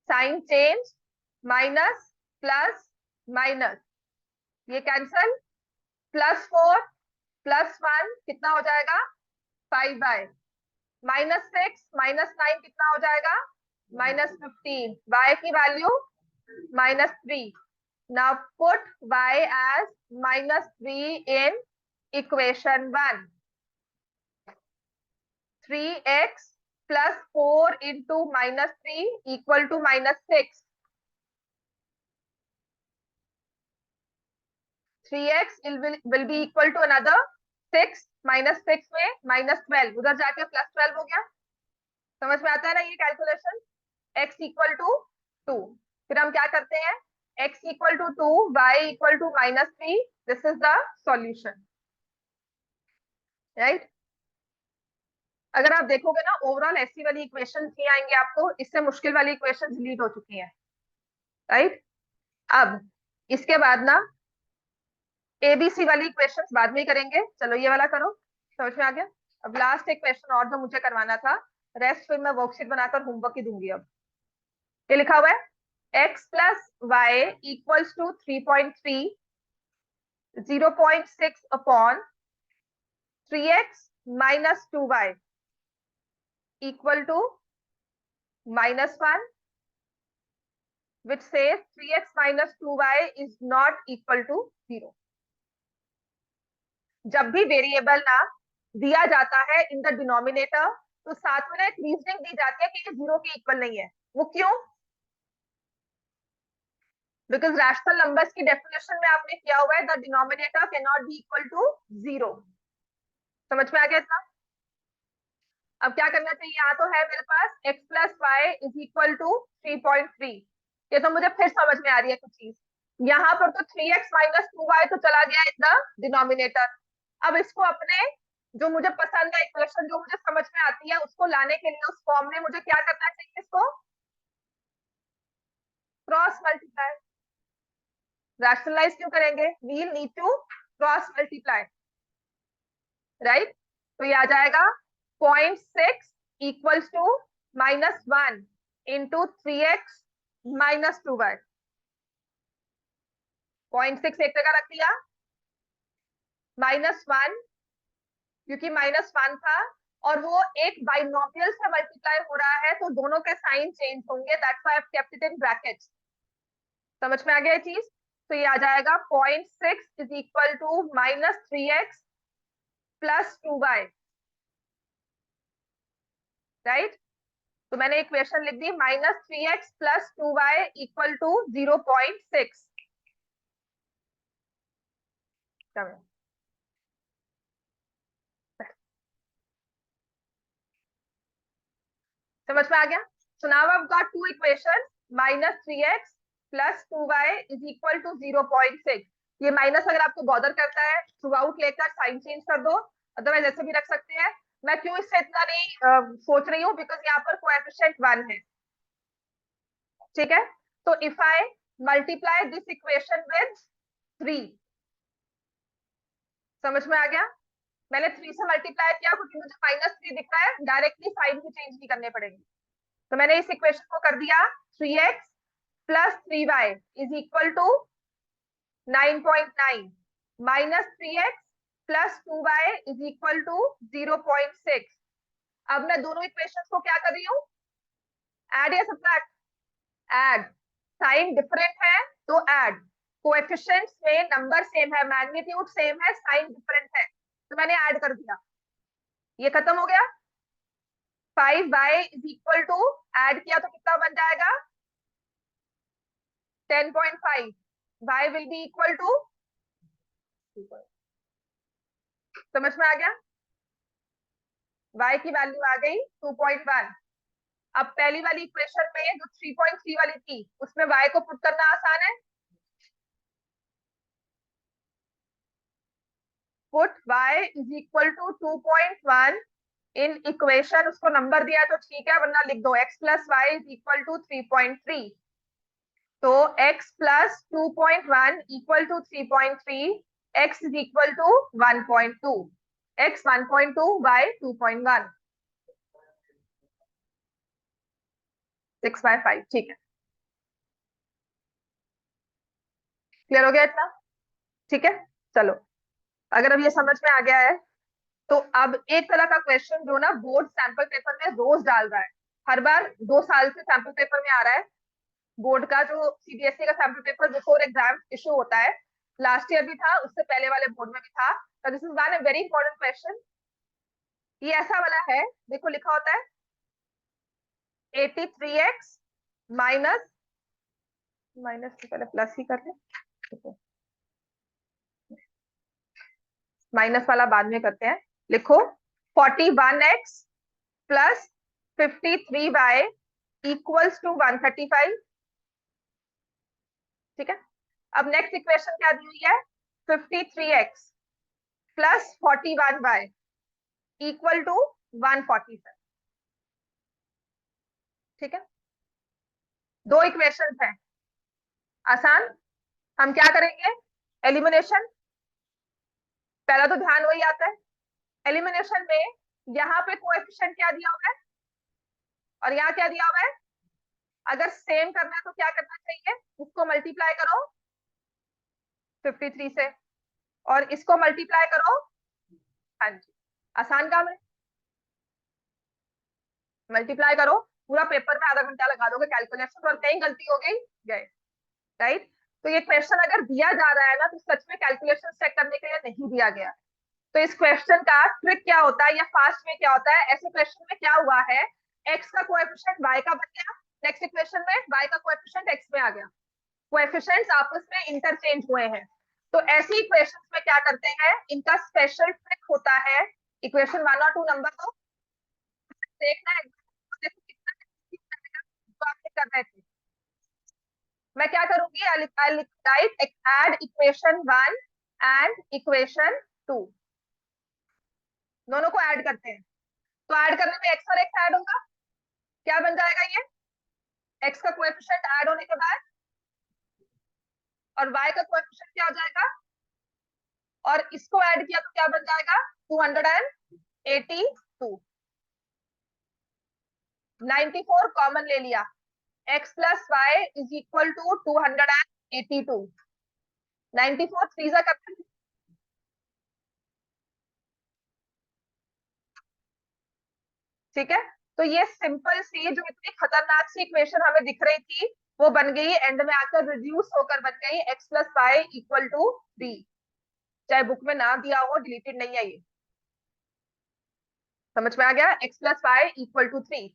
sign change, minus plus minus, ये कैंसल, +4 +1 कितना हो जाएगा 5y, -6 -9 कितना हो जाएगा -15, y की value -3। Now put y as -3 in equation 1। 3x + 4 into -3 equal to -6। 3x will be equal to another 6, -6 में -12, उधर जाके +12 हो गया। समझ में आता है ना ये कैलकुलेशन, x इक्वल टू 2। फिर हम क्या करते हैं, x equal to 2, y equal to -3, this is the solution, right. अगर आप देखोगे ना ओवरऑल ऐसी वाली इक्वेशन नहीं आएंगे आपको, इससे मुश्किल वाली इक्वेशन डिलीट हो चुकी हैं, राइट। अब इसके बाद ना एबीसी वाली इक्वेशन बाद में ही करेंगे, चलो ये वाला करो, समझ में आ गया। अब लास्ट एक क्वेश्चन और जो मुझे करवाना था, रेस्ट फिर मैं वर्कशीट बनाकर होमवर्क ही दूंगी। अब ये लिखा हुआ है x + y equals to 3.3, 0.6 upon 3x - 2y equal to -1, which says 3x - 2y is not equal to 0। जब भी वेरिएबल ना दिया जाता है इन द डिनोमिनेटर, तो साथ में ना एक रीजनिंग दी जाती है कि ये 0 के इक्वल नहीं है। वो क्यों, बिकॉज रैशनल नंबर्स की डेफिनेशन में आपने किया हुआ है the denominator can not be equal to 0। समझ में आ गया इतना। अब क्या करना चाहिए, यहाँ तो है मेरे पास x + y is equal to 3.3, ये तो मुझे फिर समझ में आ रही है कुछ चीज। यहाँ पर तो 3x - 2y तो चला गया इन द डिनोमिनेटर। अब इसको अपने जो मुझे पसंद है इक्वेशन, जो मुझे समझ में आती है, उसको लाने के लिए उस फॉर्म में मुझे क्या करना चाहिए, इसको क्रॉस मल्टीप्लाई। रैशनलाइज क्यों करेंगे, we need to cross multiply, right. तो ये आ जाएगा 0.6 equals to -1 into 3x - 2y। 0.6 एक जगह रख दिया, -1 क्योंकि -1 था और वो एक बाइनोमियल से मल्टीप्लाई हो रहा है, तो दोनों के साइन चेंज होंगे, that's why I have kept it in brackets. समझ में आ गया ये चीज। तो ये आ जाएगा 0.6 is equal to -3x + 2y, right. तो मैंने इक्वेशन लिख दी -3x + 2y इक्वल टू 0.6। समझ में आ गया। So now I have got two equation, -3x + 2y is equal to 0.6। ये माइनस अगर आपको बॉदर करता है थ्रू आउट लेकर साइन चेंज कर दो, अदरवाइज ऐसे भी रख सकते हैं। मैं क्यों इससे इतना नहीं सोच रही हूँ, बिकॉज यहाँ पर कोएफिशिएंट 1 है, ठीक है। तो if I multiply this equation with 3, समझ में आ गया? मैंने 3 से मल्टीप्लाई किया क्योंकि मुझे -3 दिख रहा है, डायरेक्टली साइन भी चेंज नहीं करने पड़ेंगे। तो मैंने इस इक्वेशन को कर दिया 3x plus 3y is equal to 9.9 minus 3x plus 2y is equal to 0.6। अब मैं दोनों इक्वेशंस को क्या कर रही हूँ, ऐड या सब्ट्रैक्ट? ऐड। साइन डिफरेंट है तो ऐड। कोएफिशिएंट्स में नंबर सेम है, मैग्नीट्यूड सेम है, साइन डिफरेंट है, तो मैंने ऐड कर दिया। ये खत्म हो गया। 5y is equal to, add किया तो कितना बन जाएगा 10.5। y will be equal to, समझ में आ गया? y की वैल्यू आ गई 2.1। अब पहली वाली इक्वेशन में जो 3.3 वाली थी उसमें y को पुट करना आसान है। Put y is equal to 2.1 in equation, उसको नंबर दिया है तो ठीक है, वरना लिख दो x plus y is equal to 3.3। तो x plus 2.1 equal to 3.3, x is equal to 1.2, x 1.2 y 2.1, 6/5। ठीक है, क्लियर हो गया इतना? ठीक है, चलो अगर अब ये समझ में आ गया है तो अब एक तरह का क्वेश्चन जो ना बोर्ड सैंपल पेपर में रोज डाल रहा है, हर बार 2 साल से सैंपल पेपर में आ रहा है। बोर्ड का जो सीबीएसई का sample paper before exam issue होता है, लास्ट ईयर भी था, उससे पहले वाले बोर्ड में भी था। तो this is one a very important question. ये ऐसा वाला है, देखो लिखा होता है 83x माइनस, माइनस से पहले प्लस ही कर ले, माइनस वाला बाद में करते हैं। लिखो 41x plus 53y equals to 135। ठीक है, अब नेक्स्ट इक्वेशन क्या दी हुई है, 53x plus 41y equal to 147। ठीक है, दो इक्वेशंस हैं, आसान। हम क्या करेंगे, एलिमिनेशन। पहला तो ध्यान वही आता है, एलिमिनेशन में यहाँ पे कोएफिशिएंट क्या दिया हुआ है और यहाँ क्या दिया हुआ है। अगर सेम करना है तो क्या करना चाहिए, इसको मल्टीप्लाई करो 53 से और इसको मल्टीप्लाई करो। हाँ जी, आसान काम है, मल्टीप्लाई करो। पूरा पेपर में आधा घंटा लगा दोगे कैलकुलेशन, और कहीं गलती हो गई गए, राइट? तो ये क्वेश्चन अगर दिया जा रहा है ना तो सच में कैलकुलेशन चेक करने के लिए नहीं दिया गया। तो इस क्वेश्चन का ट्रिक क्या होता है या फास्ट में क्या होता है, ऐसे क्वेश्चन में क्या हुआ है, x का कोएफिशिएंट y का बन गया, नेक्स्ट इक्वेशन में y का कोएफिशिएंट x में आ गया, कोएफिशिएंट्स आपस में इंटरचेंज हुए हैं। तो ऐसी इक्वेशंस में क्या करते हैं, इनका स्पेशल ट्रिक होता है। इक्वेशन 1 और 2 नंबर दो, देखना है देखो कितना तो आपने कर रहे थे। मैं क्या करूंगी, I'll write add equation 1 and equation 2, दोनों को ऐड करते हैं। तो ऐड करने में x और x ऐड होगा, क्या बन जाएगा ये, x का कोएफिशिएंट ऐड होने के बाद और y का कोएफिशिएंट क्या हो जाएगा, और इसको ऐड किया तो क्या बन जाएगा 282। 94 कॉमन ले लिया, x plus y is equal to 282। 94 3 जा करते हैं, ठीक है। तो ये सिंपल सी जो इतनी खतरनाक सी इक्वेशन हमें दिख रही थी वो बन गई, एंड में आकर रिड्यूस होकर बन गई x plus y equal to 3। चाहे बुक में ना दिया हो, डिलीटेड नहीं है ये, समझ में आ गया, x plus y equal to 3।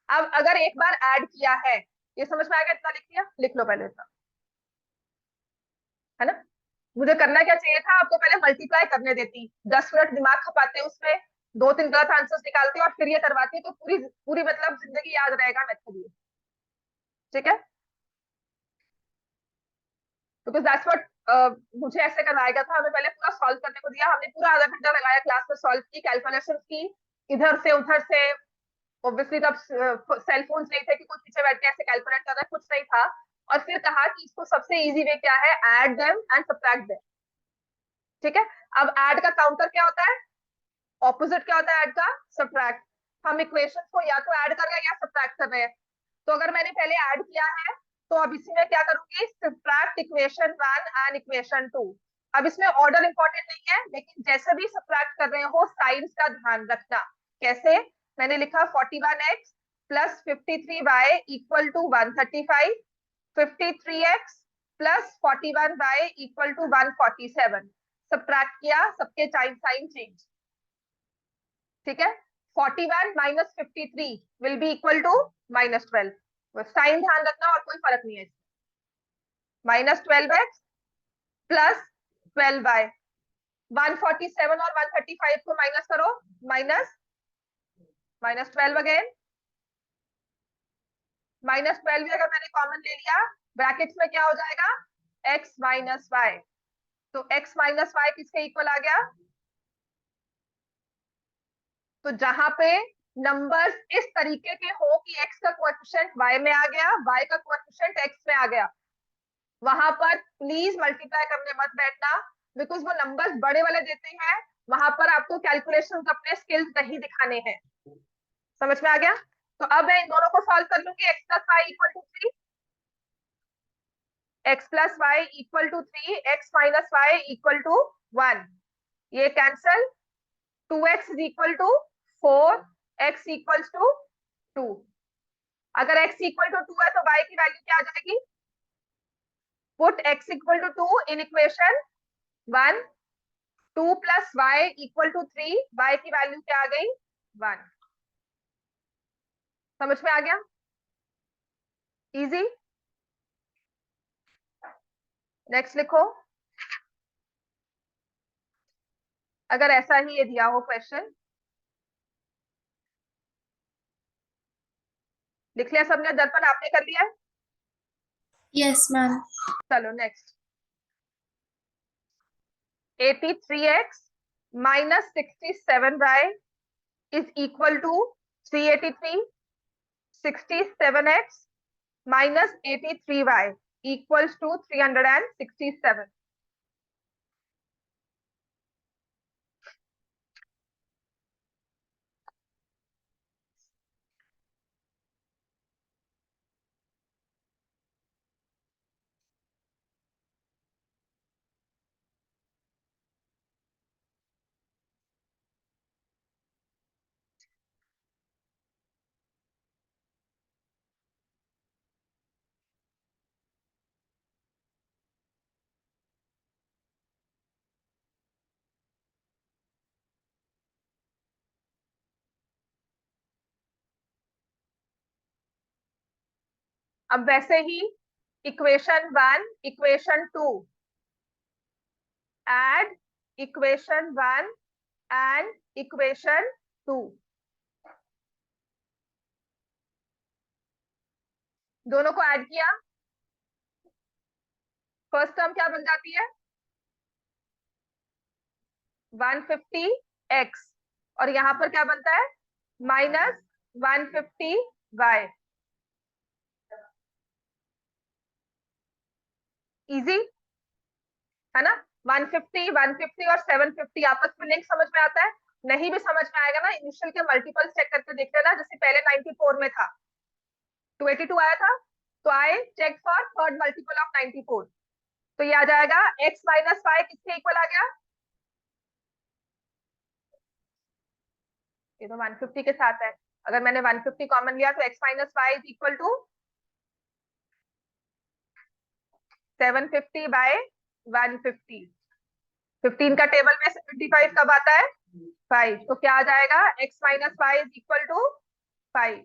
अब अगर एक बार ऐड किया है, ये समझ में आ गया, इतना लिख दिया, लिख लो पहले इतना, है ना। मुझे करना क्या चाहिए था, आपको पहले मल्टीप्लाई करने देती, 10 मिनट दिमाग खपाते उसमें, 2-3 गलत आंसर्स निकालती और फिर ये करवाती, तो पूरी पूरी मतलब जिंदगी याद रहेगा मेथड ये। ठीक है, बिकॉज दैट्स व्हाट मुझे ऐसे करवाएगा था, हमें पहले पूरा सॉल्व करने को दिया, हमने पूरा आधा घंटा लगाया क्लास में, सॉल्व की, कैलकुलेशन की, इधर से उधर से। ऑब्वियसली तब सेल फोन नहीं थे कि कोई पीछे बैठ के ऐसे कैलकुलेट कर रहा है, कुछ नहीं था। और फिर कहा कि इसको सबसे इजी वे क्या है, add them and subtract them. ठीक है। अब ऐड का काउंटर क्या होता है, ऑपोजिट क्या होता है ऐड का, सब्ट्रैक्ट। हम इक्वेशन को या तो ऐड कर रहे हैं या सब्ट्रैक्ट कर रहे हैं। तो अगर मैंने पहले ऐड किया है तो अब इसी में क्या करूंगी, सब्ट्रैक्ट इक्वेशन 1 एंड इक्वेशन 2। अब इसमें ऑर्डर इंपॉर्टेंट नहीं है, लेकिन जैसे भी सब्ट्रैक्ट कर रहे हो साइंस का ध्यान रखना। कैसे, मैंने लिखा 41x plus 53y equal to 135, 53x plus 41y equal to 147। Subtract किया, सबके साइन चेंज। ठीक है। 41 minus 53 will be equal to -12। Sign ध्यान रखना और कोई फर्क नहीं है। -12x प्लस 12y, 147 और 135 को माइनस करो, माइनस -12 अगेन, -12 अगर मैंने कॉमन ले लिया, ब्रैकेट्स में क्या हो जाएगा, x माइनस वाई। तो x माइनस वाई किसके इक्वल आ गया, तो जहां पे नंबर्स इस तरीके के हो कि x का कोएफिशिएंट y में आ गया, y का कोएफिशिएंट x में आ गया, वहां पर प्लीज मल्टीप्लाई करने मत बैठना, बिकॉज वो नंबर्स बड़े वाले देते हैं, वहां पर आपको कैलकुलेशन अपने स्किल्स नहीं दिखाने हैं। समझ में आ गया। तो अब मैं इन दोनों को सॉल्व कर लूंगी, x plus y equal to 3, x plus y equal to 3, x minus y equal to 1, ये cancel, 2x is equal to 4, x equals to 2। अगर x इक्वल टू 2 है तो y की वैल्यू क्या आ जाएगी, put x equal to 2 in equation 1, 2 plus y equal to 3, y की value क्या आ गई, 1। समझ में आ गया, इजी। नेक्स्ट लिखो, अगर ऐसा ही ये दिया हो क्वेश्चन। लिख लिया सबने, दर्पण आपने कर लिया है।
Yes, ma'am.
चलो next, 83x minus 67y is equal to 383, 67x minus 83y equals to 367। अब वैसे ही equation 1 equation 2, add equation 1 and equation 2, दोनों को ऐड किया, फर्स्ट टर्म क्या बन जाती है, 150x, और यहां पर क्या बनता है, -150y। इजी है ना। 150, 150 और 750 आपस में लिंक समझ में आता है। नहीं भी समझ में आएगा ना, इनिशियल के मल्टीपल्स चेक करके देख लेना, जैसे पहले 94 में था 282 आया था, तो I check for third multiple of 94। तो ये आ जाएगा x माइनस वाई किसके इक्वल आ गया, ये तो 150 के साथ है, अगर मैंने 150 कॉमन लिया तो x minus y is equal to 750 by 150। 15 का टेबल में 75 कब आता है, 5, तो क्या आ जाएगा, x minus y is equal to 5।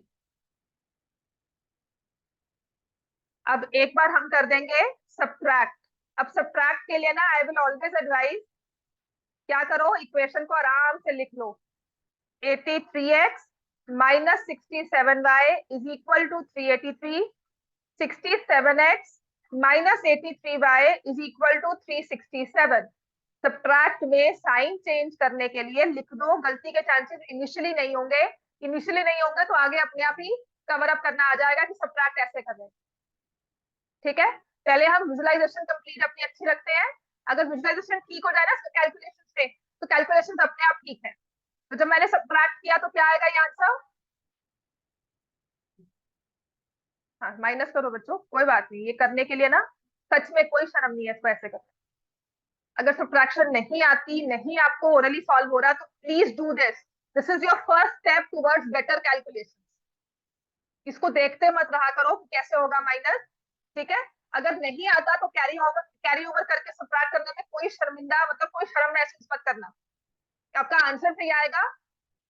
अब एक बार हम कर देंगे सब्ट्रैक्ट। अब सब्ट्रैक्ट के लिए ना आई विल ऑलवेज एडवाइज, क्या करो, इक्वेशन को आराम से लिख लो, 83x minus 67y is equal to 383, 67x minus 83y is equal to 367। Subtract में साइन चेंज करने के लिए लिख दो, गलती के चांसेस इनिशियली नहीं होंगे, इनिशियली नहीं होंगे तो आगे अपने आप ही कवर अप करना आ जाएगा कि सब्ट्रैक्ट ऐसे कर रहे हैं। ठीक है, पहले हम विजुअलाइजेशन कंप्लीट अपनी अच्छी रखते हैं, अगर विजुअलाइजेशन ठीक हो जाए ना कैलकुलेशन से, तो कैलकुलेशन अपने आप ठीक है। तो जब मैंने सब्ट्रैक्ट किया तो क्या आएगा ये आंसर? हाँ माइनस करो बच्चों, कोई बात नहीं, ये करने के लिए ना सच में कोई शर्म नहीं है इसको ऐसे करने। अगर सब्ट्रैक्शन नहीं आती, नहीं आपको ओरली सॉल्व हो रहा, तो please do this. This is your first step towards better calculation. इसको देखते मत रहा करो कि कैसे होगा माइनस, ठीक है? अगर नहीं आता तो कैरी ओवर करके सब्ट्रैक्ट करने में कोई शर्मिंदा, मतलब कोई शर्म महसूस मत करना। आपका आंसर सही आएगा,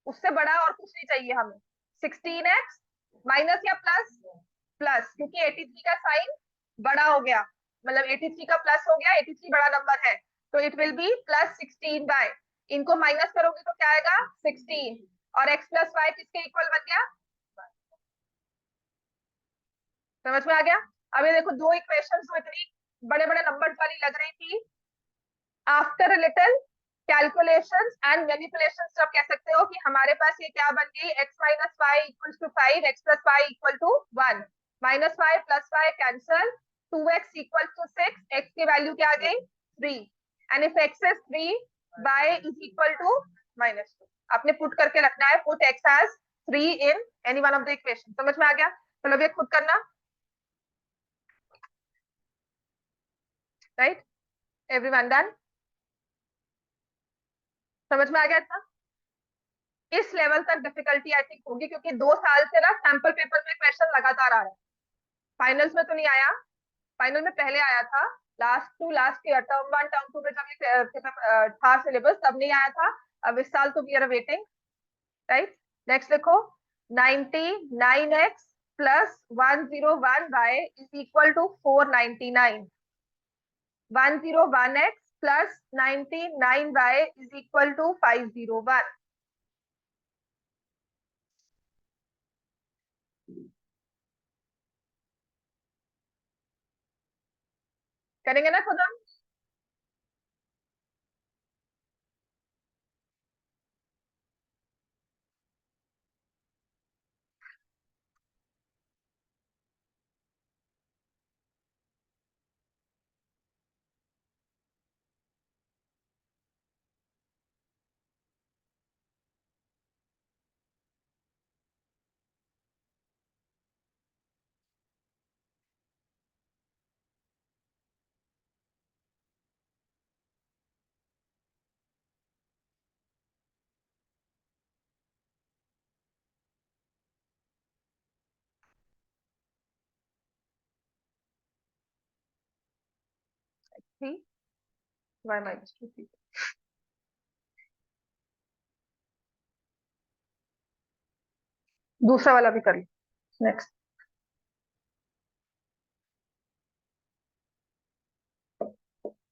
उससे बड़ा और कुछ नहीं चाहिए हमें। 16x माइनस या प्लस? प्लस, क्योंकि 83 का साइन बड़ा हो गया, मतलब 83 का प्लस हो गया, 83 बड़ा नंबर है, तो it will be plus 16 by, इनको माइनस करोगे तो क्या आएगा? 16, और x प्लस वाई किसके इक्वल बन गया? समझ में आ गया? अब ये देखो, दो इक्वेशन जो इतनी बड़े बड़े नंबर्स वाली लग रही थी, after little calculations and manipulations आप कह सकते हो कि हमारे पास ये क्या बन गई? x minus y equal to 5, x plus y equal to 1, minus y plus y cancel, 2x equal to 6, x की वैल्यू क्या आ गई? 3, and if x is 3 y is equal to -2। आपने पुट करके रखना है, put x as 3 in any one of the equation. समझ में आ गया? चलो ये खुद करना, राइट? Everyone done? समझ में आ गया इतना? इस लेवल तक डिफिकल्टी आई थिंक होगी, क्योंकि 2 साल से ना सैंपल पेपर में क्वेश्चन लगातार आ रहा है। फाइनल्स में तो नहीं आया, फाइनल में पहले आया था, लास्ट ईयर टर्म 1 टर्म 2 में जब ये था सिलेबस, तब नहीं आया था। अब इस साल तो we are waiting, right? Next देखो, 99x plus 101y is equal to 499, 101x plus 99y is equal to 501। करेंगे ना खुद हम? थ्री y माइनस 2। दूसरा वाला भी कर लो, नेक्स्ट।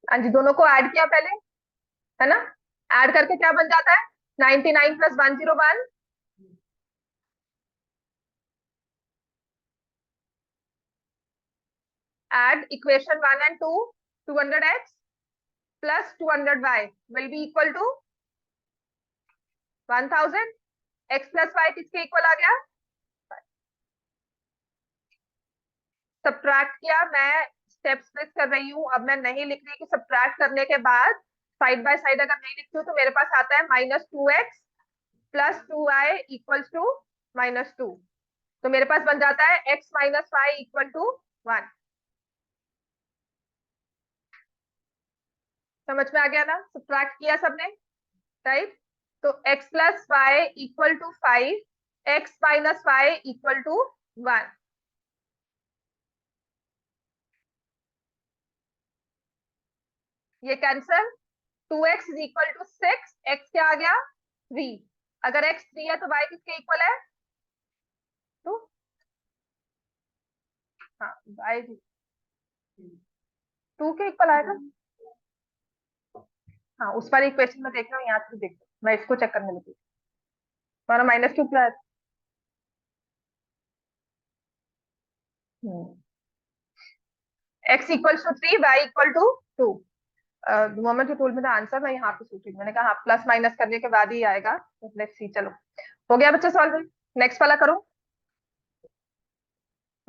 हाँ जी, दोनों को ऐड किया पहले, है ना? ऐड करके क्या बन जाता है? 99 plus 101, add equation 1 and 2, 200x plus 200y will be equal to 1000। x plus y किसके इक्वल आ गया? सब्ट्रैक्ट किया, मैं स्टेप्स मिस कर रही हूँ, अब मैं नहीं लिख रही कि सब्ट्रैक्ट करने के बाद साइड बाय साइड अगर नहीं लिखती हूँ तो मेरे पास आता है -2x plus 2y equals to -2। तो मेरे पास बन जाता है x minus y equal to 1। समझ में आ गया ना? सब्ट्रैक्ट किया सबने, राइट? तो x plus y equal to 5, x minus y equal to 1। ये cancel, 2x is equal to 6, x क्या आ गया? 3। अगर x 3 है तो y किसके इक्वल है? 2। हाँ, y 2 के इक्वल आएगा। हाँ, उस पर इक्वेशन में देख रहा हूँ, यहाँ से देख, मैं इसको चेक करने लगी। हमारा -2 क्या है? x equal to 3, y equal to 2। Moment you told me the answer, मैं यहाँ पे सोच रही हूँ, मैंने कहा प्लस माइनस करने के बाद ही आएगा। लेट्स सी, चलो हो गया बच्चे सॉल्व। नेक्स्ट वाला करो।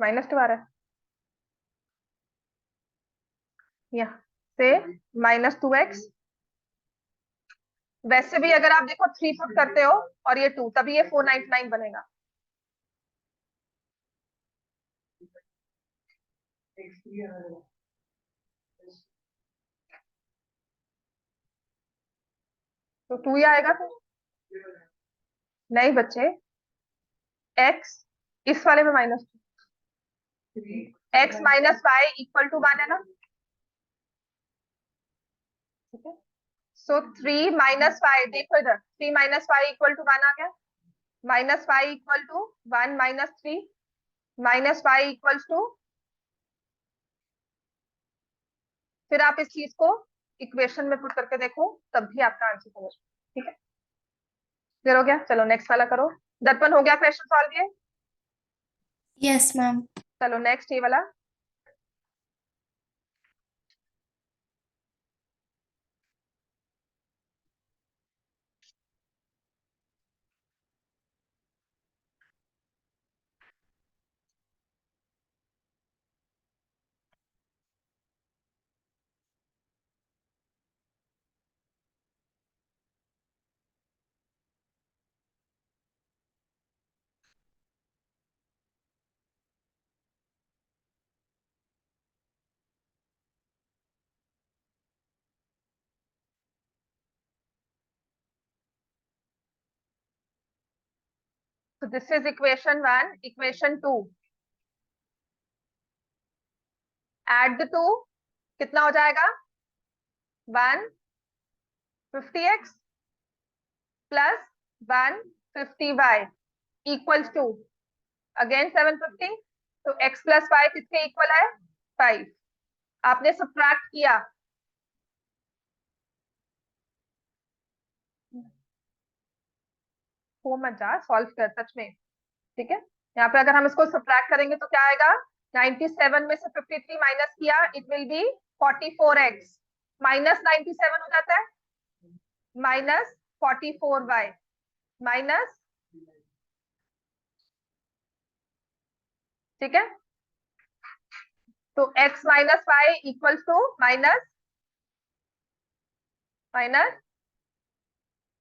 -2 आ रहा है यहाँ। से -2x। वैसे भी अगर आप देखो 3 पुट करते हो और ये 2, तभी ये 499 बनेगा। तो 2 ही आएगा फिर। नहीं बच्चे, x इस वाले में -2, x minus y equal to 1 है ना। ठीक है, सो 3 माइनस फाइव, देखो इधर 3 माइनस फाइव इक्वल टू 1 आ गया। Minus five equal to 1 minus 3 minus five equals to, फिर आप इस चीज को इक्वेशन में पुट करके देखो, तब भी आपका आंसर समझ। ठीक है, क्लियर हो गया। चलो नेक्स्ट वाला करो। दर्पण हो गया क्वेश्चन सॉल्व ये।
Yes, ma'am.
चलो नेक्स्ट ये वाला। So this is equation 1, equation 2, add the two, कितना हो जाएगा 150x plus 150y equals to again 750। तो x प्लस वाई किसके इक्वल है 5। आपने सब्ट्रैक्ट किया, हो मत जा, सॉल्व कर सच में। ठीक है, यहाँ पे अगर हम इसको सब्ट्रैक्ट करेंगे तो क्या आएगा, 97 में से 53 माइनस किया, it will B 44x minus 97 हो जाता है, माइनस 44y माइनस। ठीक है, तो x minus y equals to minus minus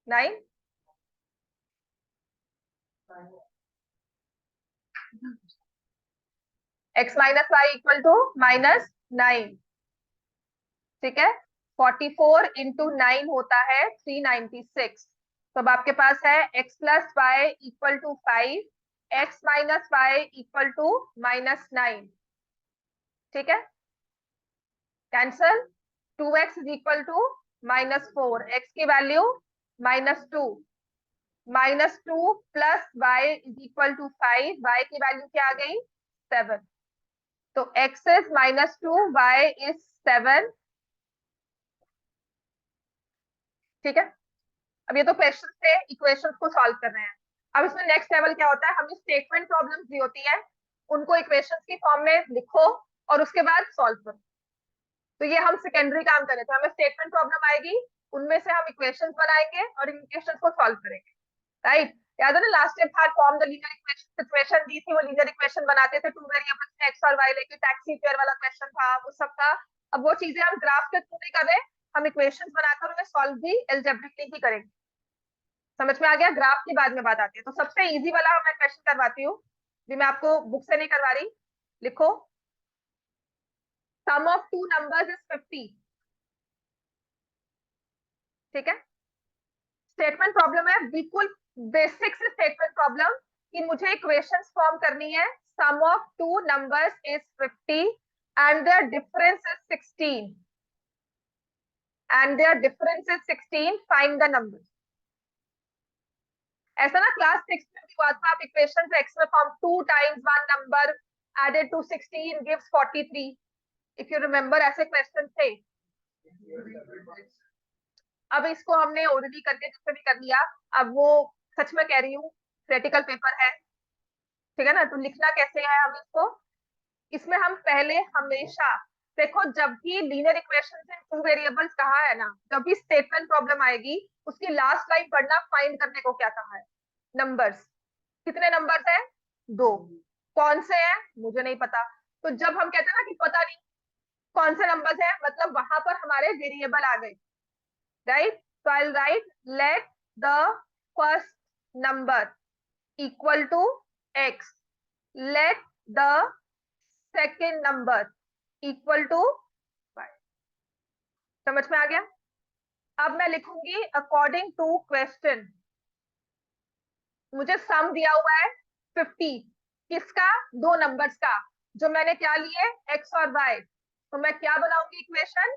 9। x minus y equal to -9। ठीक है, 44 इंटू 9 होता है 396। तो अब आपके पास है x plus y equal to 5, x minus y equal to -9। ठीक है, cancel, 2x is equal to -4, x की value -2, -2 plus y is equal to 5, y की वैल्यू क्या आ गई 7। तो x इज -2, y इज 7। ठीक है, अब ये तो क्वेश्चन थे, इक्वेशंस को सॉल्व कर रहे हैं। अब इसमें नेक्स्ट लेवल क्या होता है, हमें स्टेटमेंट प्रॉब्लम्स दी होती है, उनको इक्वेशंस की फॉर्म में लिखो और उसके बाद सॉल्व करो। तो ये हम सेकेंडरी काम कर रहे थे, हमें स्टेटमेंट प्रॉब्लम आएगी, उनमें से हम इक्वेशंस बनाएंगे और इन इक्वेशंस को सॉल्व करेंगे। राइट, याद है ना लास्ट टाइम था form the linear equation, situation दी थी, वो लीनियर इक्वेशन बनाते थे 2 वेरिएबल्स में एक्स और वाई लेके, टैक्सी पेयर वाला क्वेश्चन था, वो सब था। अब वो चीजें हम ग्राफ के थ्रू नहीं कर रहे, हम इक्वेशंस बनाकर उन्हें सॉल्व भी एल्जेब्रिकली ही करेंगे। समझ में आ गया, ग्राफ की बाद में बात आती है। तो सबसे इजी वाला मैं क्वेश्चन करवाती हूँ, भी मैं आपको बुक से नहीं करवा रही। लिखो, sum of two numbers is 50। ठीक है, स्टेटमेंट प्रॉब्लम है, बिल्कुल बेसिक से स्टेटमेंट प्रॉब्लम, कि मुझे इक्वेशंस फॉर्म करनी है। Sum of two numbers is 50 and their difference is 16 and their difference is 16, find the number. ऐसा ना क्लास 6 में भी हुआ था, आप इक्वेशन एक्स में form 2 times one number added to 16 gives 43, if you remember, ऐसे क्वेश्चन थे। अब इसको हमने ओरली करके जिससे भी कर लिया, अब वो सच में कह रही हूँ प्रैक्टिकल पेपर है। ठीक है ना, तो लिखना कैसे है हम इसको, इसमें हम पहले हमेशा देखो, जब भी लीनियर इक्वेशन से टू वेरिएबल्स कहा है ना, जब भी स्टेटमेंट प्रॉब्लम आएगी, उसकी लास्ट लाइन पढ़ना, फाइंड करने को क्या कहा है, नंबर्स। कितने नंबर्स है 2, कौन से हैं मुझे नहीं पता। तो जब हम कहते हैं ना कि पता नहीं, कौन से नंबर्स है, मतलब वहां पर हमारे वेरिएबल आ गए, राइट। तो I write let the first number equal to x, let the second number equal to y. समझ में आ गया। अब मैं लिखूंगी अकॉर्डिंग टू क्वेश्चन। मुझे सम दिया हुआ है 50, किसका, दो नंबर्स का, जो मैंने क्या लिए, एक्स और वाई। तो मैं क्या बनाऊंगी equation,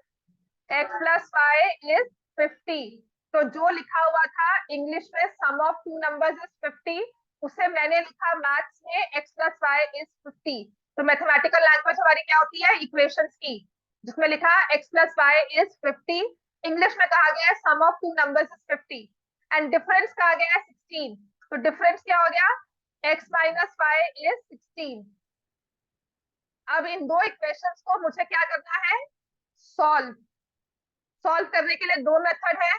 x plus y is 50। तो जो लिखा हुआ था इंग्लिश में sum of two numbers is 50, उसे मैंने लिखा मैथ्स में एक्स प्लस वाई इज 50। तो मैथमेटिकल लैंग्वेज हमारी क्या होती है, इक्वेशंस की, जिसमें लिखा x plus y is 50, English में कहा गया है sum of two numbers is 50, and difference कहा गया है 16। तो डिफरेंस क्या हो गया, एक्स माइनस वाई इज 16। अब इन दो इक्वेशंस को मुझे क्या करना है, सॉल्व। सॉल्व करने के लिए दो मेथड है,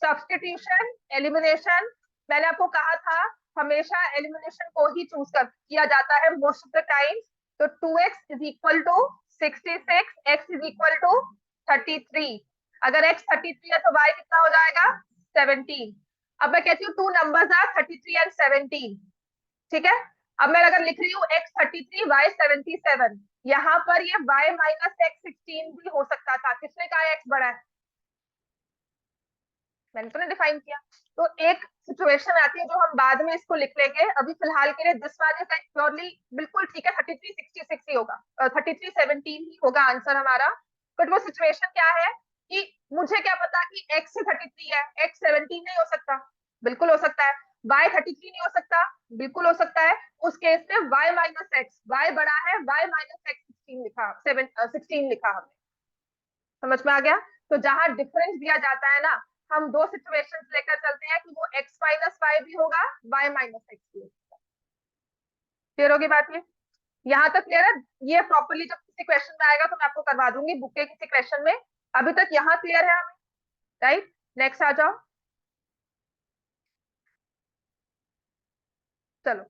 सब्स्टिट्यूशन, एलिमिनेशन। मैंने आपको कहा था हमेशा एलिमिनेशन को ही चूज कर किया जाता है मोस्ट ऑफ द टाइम। तो 2x is equal to 66, x is equal to 33। अगर x 33 है तो y कितना हो जाएगा, 17। अब मैं कहती हूँ टू नंबर्स आर 33 एंड 17, ठीक है। अब मैं अगर लिख रही हूँ x 33 y 77, यहाँ पर ये y माइनस x 16 भी हो सकता था। किसने कहा x बड़ा है, मैंने तो नहीं डिफाइन किया। तो एक सिचुएशन आती है जो हम बाद में इसको लिख लेंगे, अभी फिलहाल के लिए दिस वन इज प्योरली बिल्कुल ठीक है, 3366 ही होगा, 3317 ही होगा आंसर हमारा। बट वो सिचुएशन क्या है कि मुझे क्या पता कि x ही 33 है, x 17 नहीं हो सकता, बिल्कुल हो सकता है। y 33 नहीं हो सकता, बिल्कुल हो सकता है। उस केस में y माइनस एक्स, y बड़ा है, y माइनस एक्स 16 लिखा, 16 लिखा हमने। समझ में आ गया। तो जहां डिफरेंस दिया जाता है ना, हम दो सिचुएशंस लेकर चलते हैं कि वो x माइनस वाई भी होगा, y माइनस एक्स भी होगा। क्लियर होगी बात ये, यहाँ तक क्लियर है। ये प्रॉपरली जब किसी क्वेश्चन में आएगा तो मैं आपको करवा दूंगी बुक के किसी क्वेश्चन में। अभी तक यहाँ क्लियर है हमें, राइट। नेक्स्ट आ जाओ, चलो।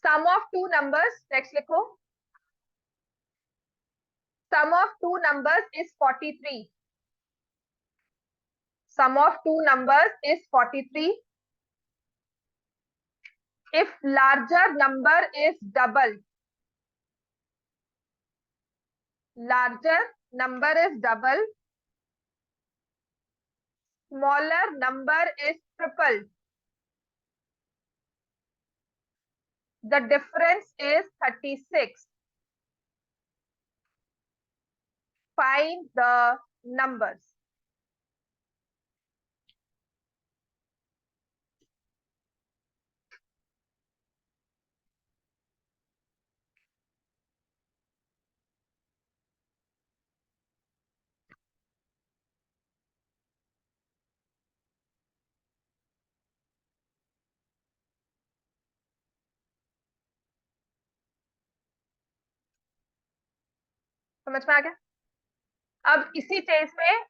Sum of two numbers, next लिखो। Sum of two numbers is 43। Sum of two numbers is 43 if larger number is double, larger number is double, smaller number is triple, the difference is 36, find the numbers। समझ में आ गया। अब इसी चीज में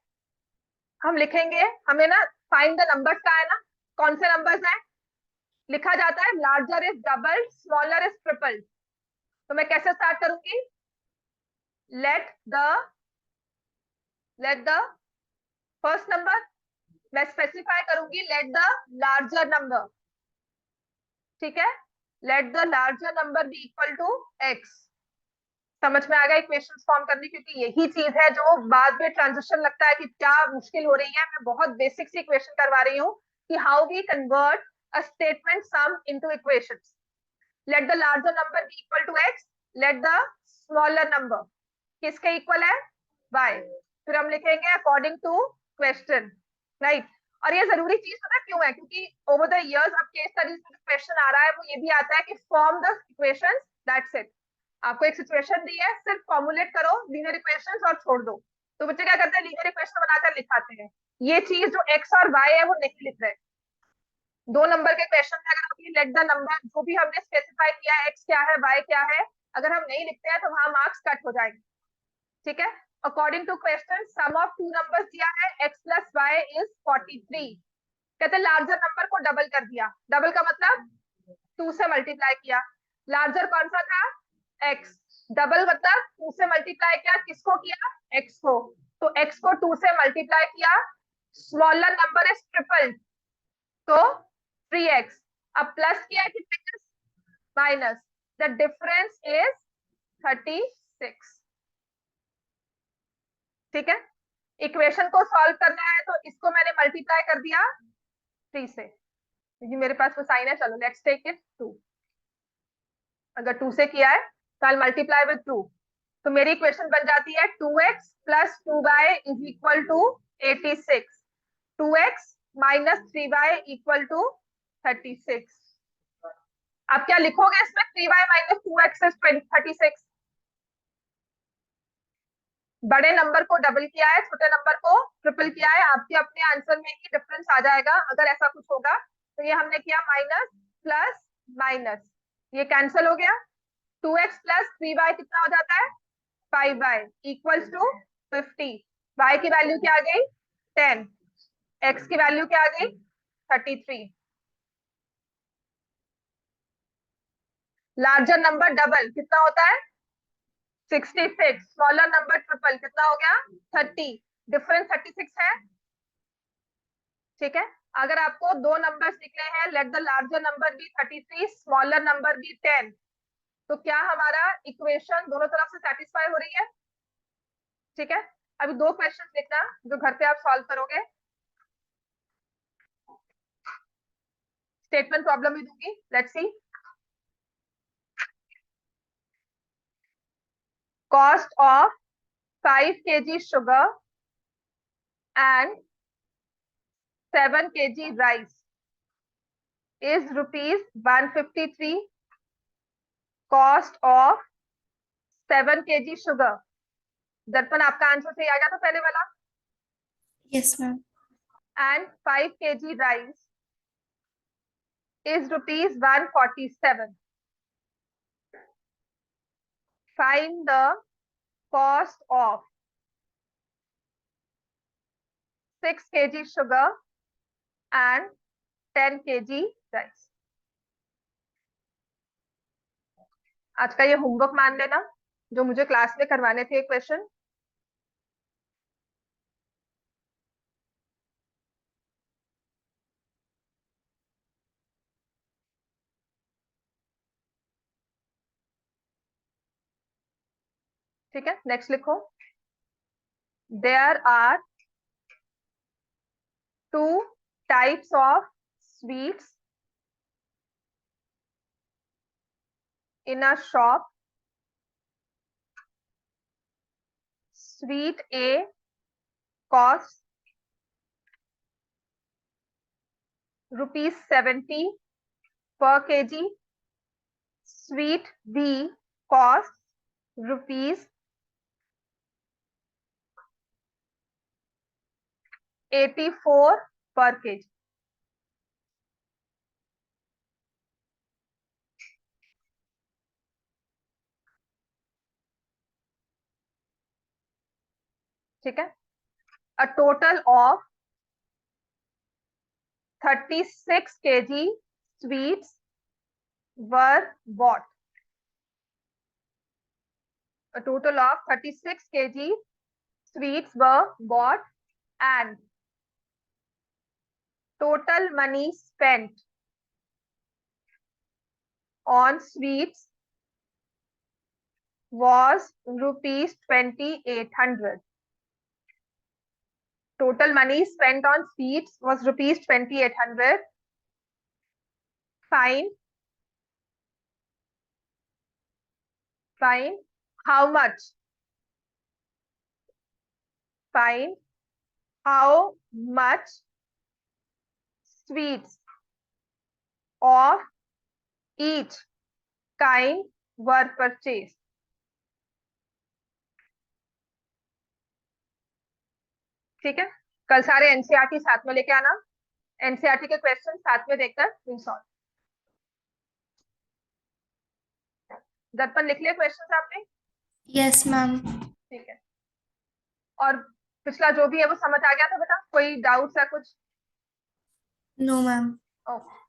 हम लिखेंगे, हमें ना फाइंड द नंबर्स का है ना, कौन से नंबर्स हैं, लिखा जाता है larger is double, smaller is triple. तो मैं कैसे स्टार्ट करूंगी, let the let the first number, मैं स्पेसिफाई करूंगी लेट द लार्जर नंबर, ठीक है। Let the larger number be equal to x. समझ में आ गया इक्वेशंस फॉर्म करनी, क्योंकि यही चीज है जो बाद में ट्रांजिशन लगता है कि क्या मुश्किल हो रही है। मैं बहुत बेसिक सी इक्वेशन करवा रही हूँ कि how we convert a statement sum into equations. Let the larger number be equal to x, let the smaller number किसके इक्वल है, वाई। फिर हम लिखेंगे अकॉर्डिंग टू क्वेश्चन, राइट। और ये जरूरी चीज पता क्यों है, क्योंकि ओवर द इयर्स अब केस स्टडीज में क्वेश्चन आ रहा है वो ये भी आता है कि form the equations, that's it. आपको एक सिचुएशन दी है, सिर्फ फॉर्मुलेट करो लीनियर इक्वेशंस और छोड़ दो। तो बच्चे क्या करते हैं, लीनियर इक्वेशन बनाकर लिखाते हैं। ये चीज जो एक्स और वाई है वो नहीं लिख रहे। दो नंबर के क्वेश्चन में अगर हम लेट द नंबर जो भी हमने स्पेसिफाई किया है, एक्स क्या है वाई क्या है, अगर हम नहीं लिखते हैं तो वहां मार्क्स कट हो जाएंगे, ठीक है। According to question sum of two numbers दिया है x प्लस वाई इज 43। कहते हैं लार्जर नंबर को डबल कर दिया, डबल का मतलब टू से मल्टीप्लाई किया। लार्जर कौन सा था, x, डबल मतलब 2 से मल्टीप्लाई किया, किसको किया, x को, तो x को 2 से मल्टीप्लाई किया, स्मॉलर नंबर इज ट्रिपल, तो 3x, अब प्लस किया है कितने, माइनस, द डिफरेंस इज 36। ठीक है, इक्वेशन को सॉल्व करना है तो इसको मैंने मल्टीप्लाई कर दिया 3 से, क्योंकि मेरे पास वो साइन है। चलो लेट्स टेक इट 2, अगर 2 से किया है तो आई मल्टीप्लाई विद 2, तो मेरी इक्वेशन बन जाती है 2x plus 2y is equal to 86, 2x minus 3y equal to 36। आप क्या लिखोगे इसमें, 3y माइनस 2x इज 36। बड़े नंबर को डबल किया है, छोटे नंबर को ट्रिपल किया है, आपके अपने आंसर में ही डिफरेंस आ जाएगा अगर ऐसा कुछ होगा। तो ये हमने किया माइनस प्लस माइनस, ये कैंसिल हो गया, 2x प्लस 3y कितना हो जाता है, 5y इक्वल्स टू 50, y की वैल्यू क्या आ गई 10, x की वैल्यू क्या आ गई 33। लार्जर नंबर डबल कितना होता है 66, स्मॉलर नंबर ट्रिपल कितना हो गया 30, डिफरेंस 36 है। ठीक है, अगर आपको दो नंबर्स निकले हैं, let the larger number be 33, smaller number be 10, तो क्या हमारा इक्वेशन दोनों तरफ से सेटिस्फाई हो रही है। ठीक है, अभी दो क्वेश्चंस लिखना जो घर पे आप सॉल्व करोगे, स्टेटमेंट प्रॉब्लम भी दूंगी, let's see. Cost of 5 kg sugar and 7 kg rice is rupees 153. Cost of 7 kg sugar, दर्पण आपका आंसर सही आ गया था पहले वाला,
Yes, ma'am.
and 5 kg rice is rupees 147. Find the cost of 6 kg sugar and 10 kg rice. आज का ये होमवर्क मान लेना जो मुझे क्लास में करवाने थे क्वेश्चन। ठीक है, नेक्स्ट लिखो। There are 2 types of sweets in a shop. Sweet A costs rupees 70 per kg. Sweet B costs rupees 84 per kg. ठीक है, a total of 36 kg sweets were bought. A total of 36 kg sweets were bought and total money spent on sweets was rupees 2800. Total money spent on sweets was rupees 2800. Find how much. Find how much sweets of each kind were purchased. ठीक है, कल सारे NCERT साथ में लेके आना, NCERT के question साथ में देखकर विल सॉल्व। दर्पण लिख लिया क्वेश्चन आपने।
Yes, ma'am.
ठीक है, और पिछला जो भी है वो समझ आ गया था बेटा, कोई डाउट्स है कुछ।
No, ma'am.
ओके।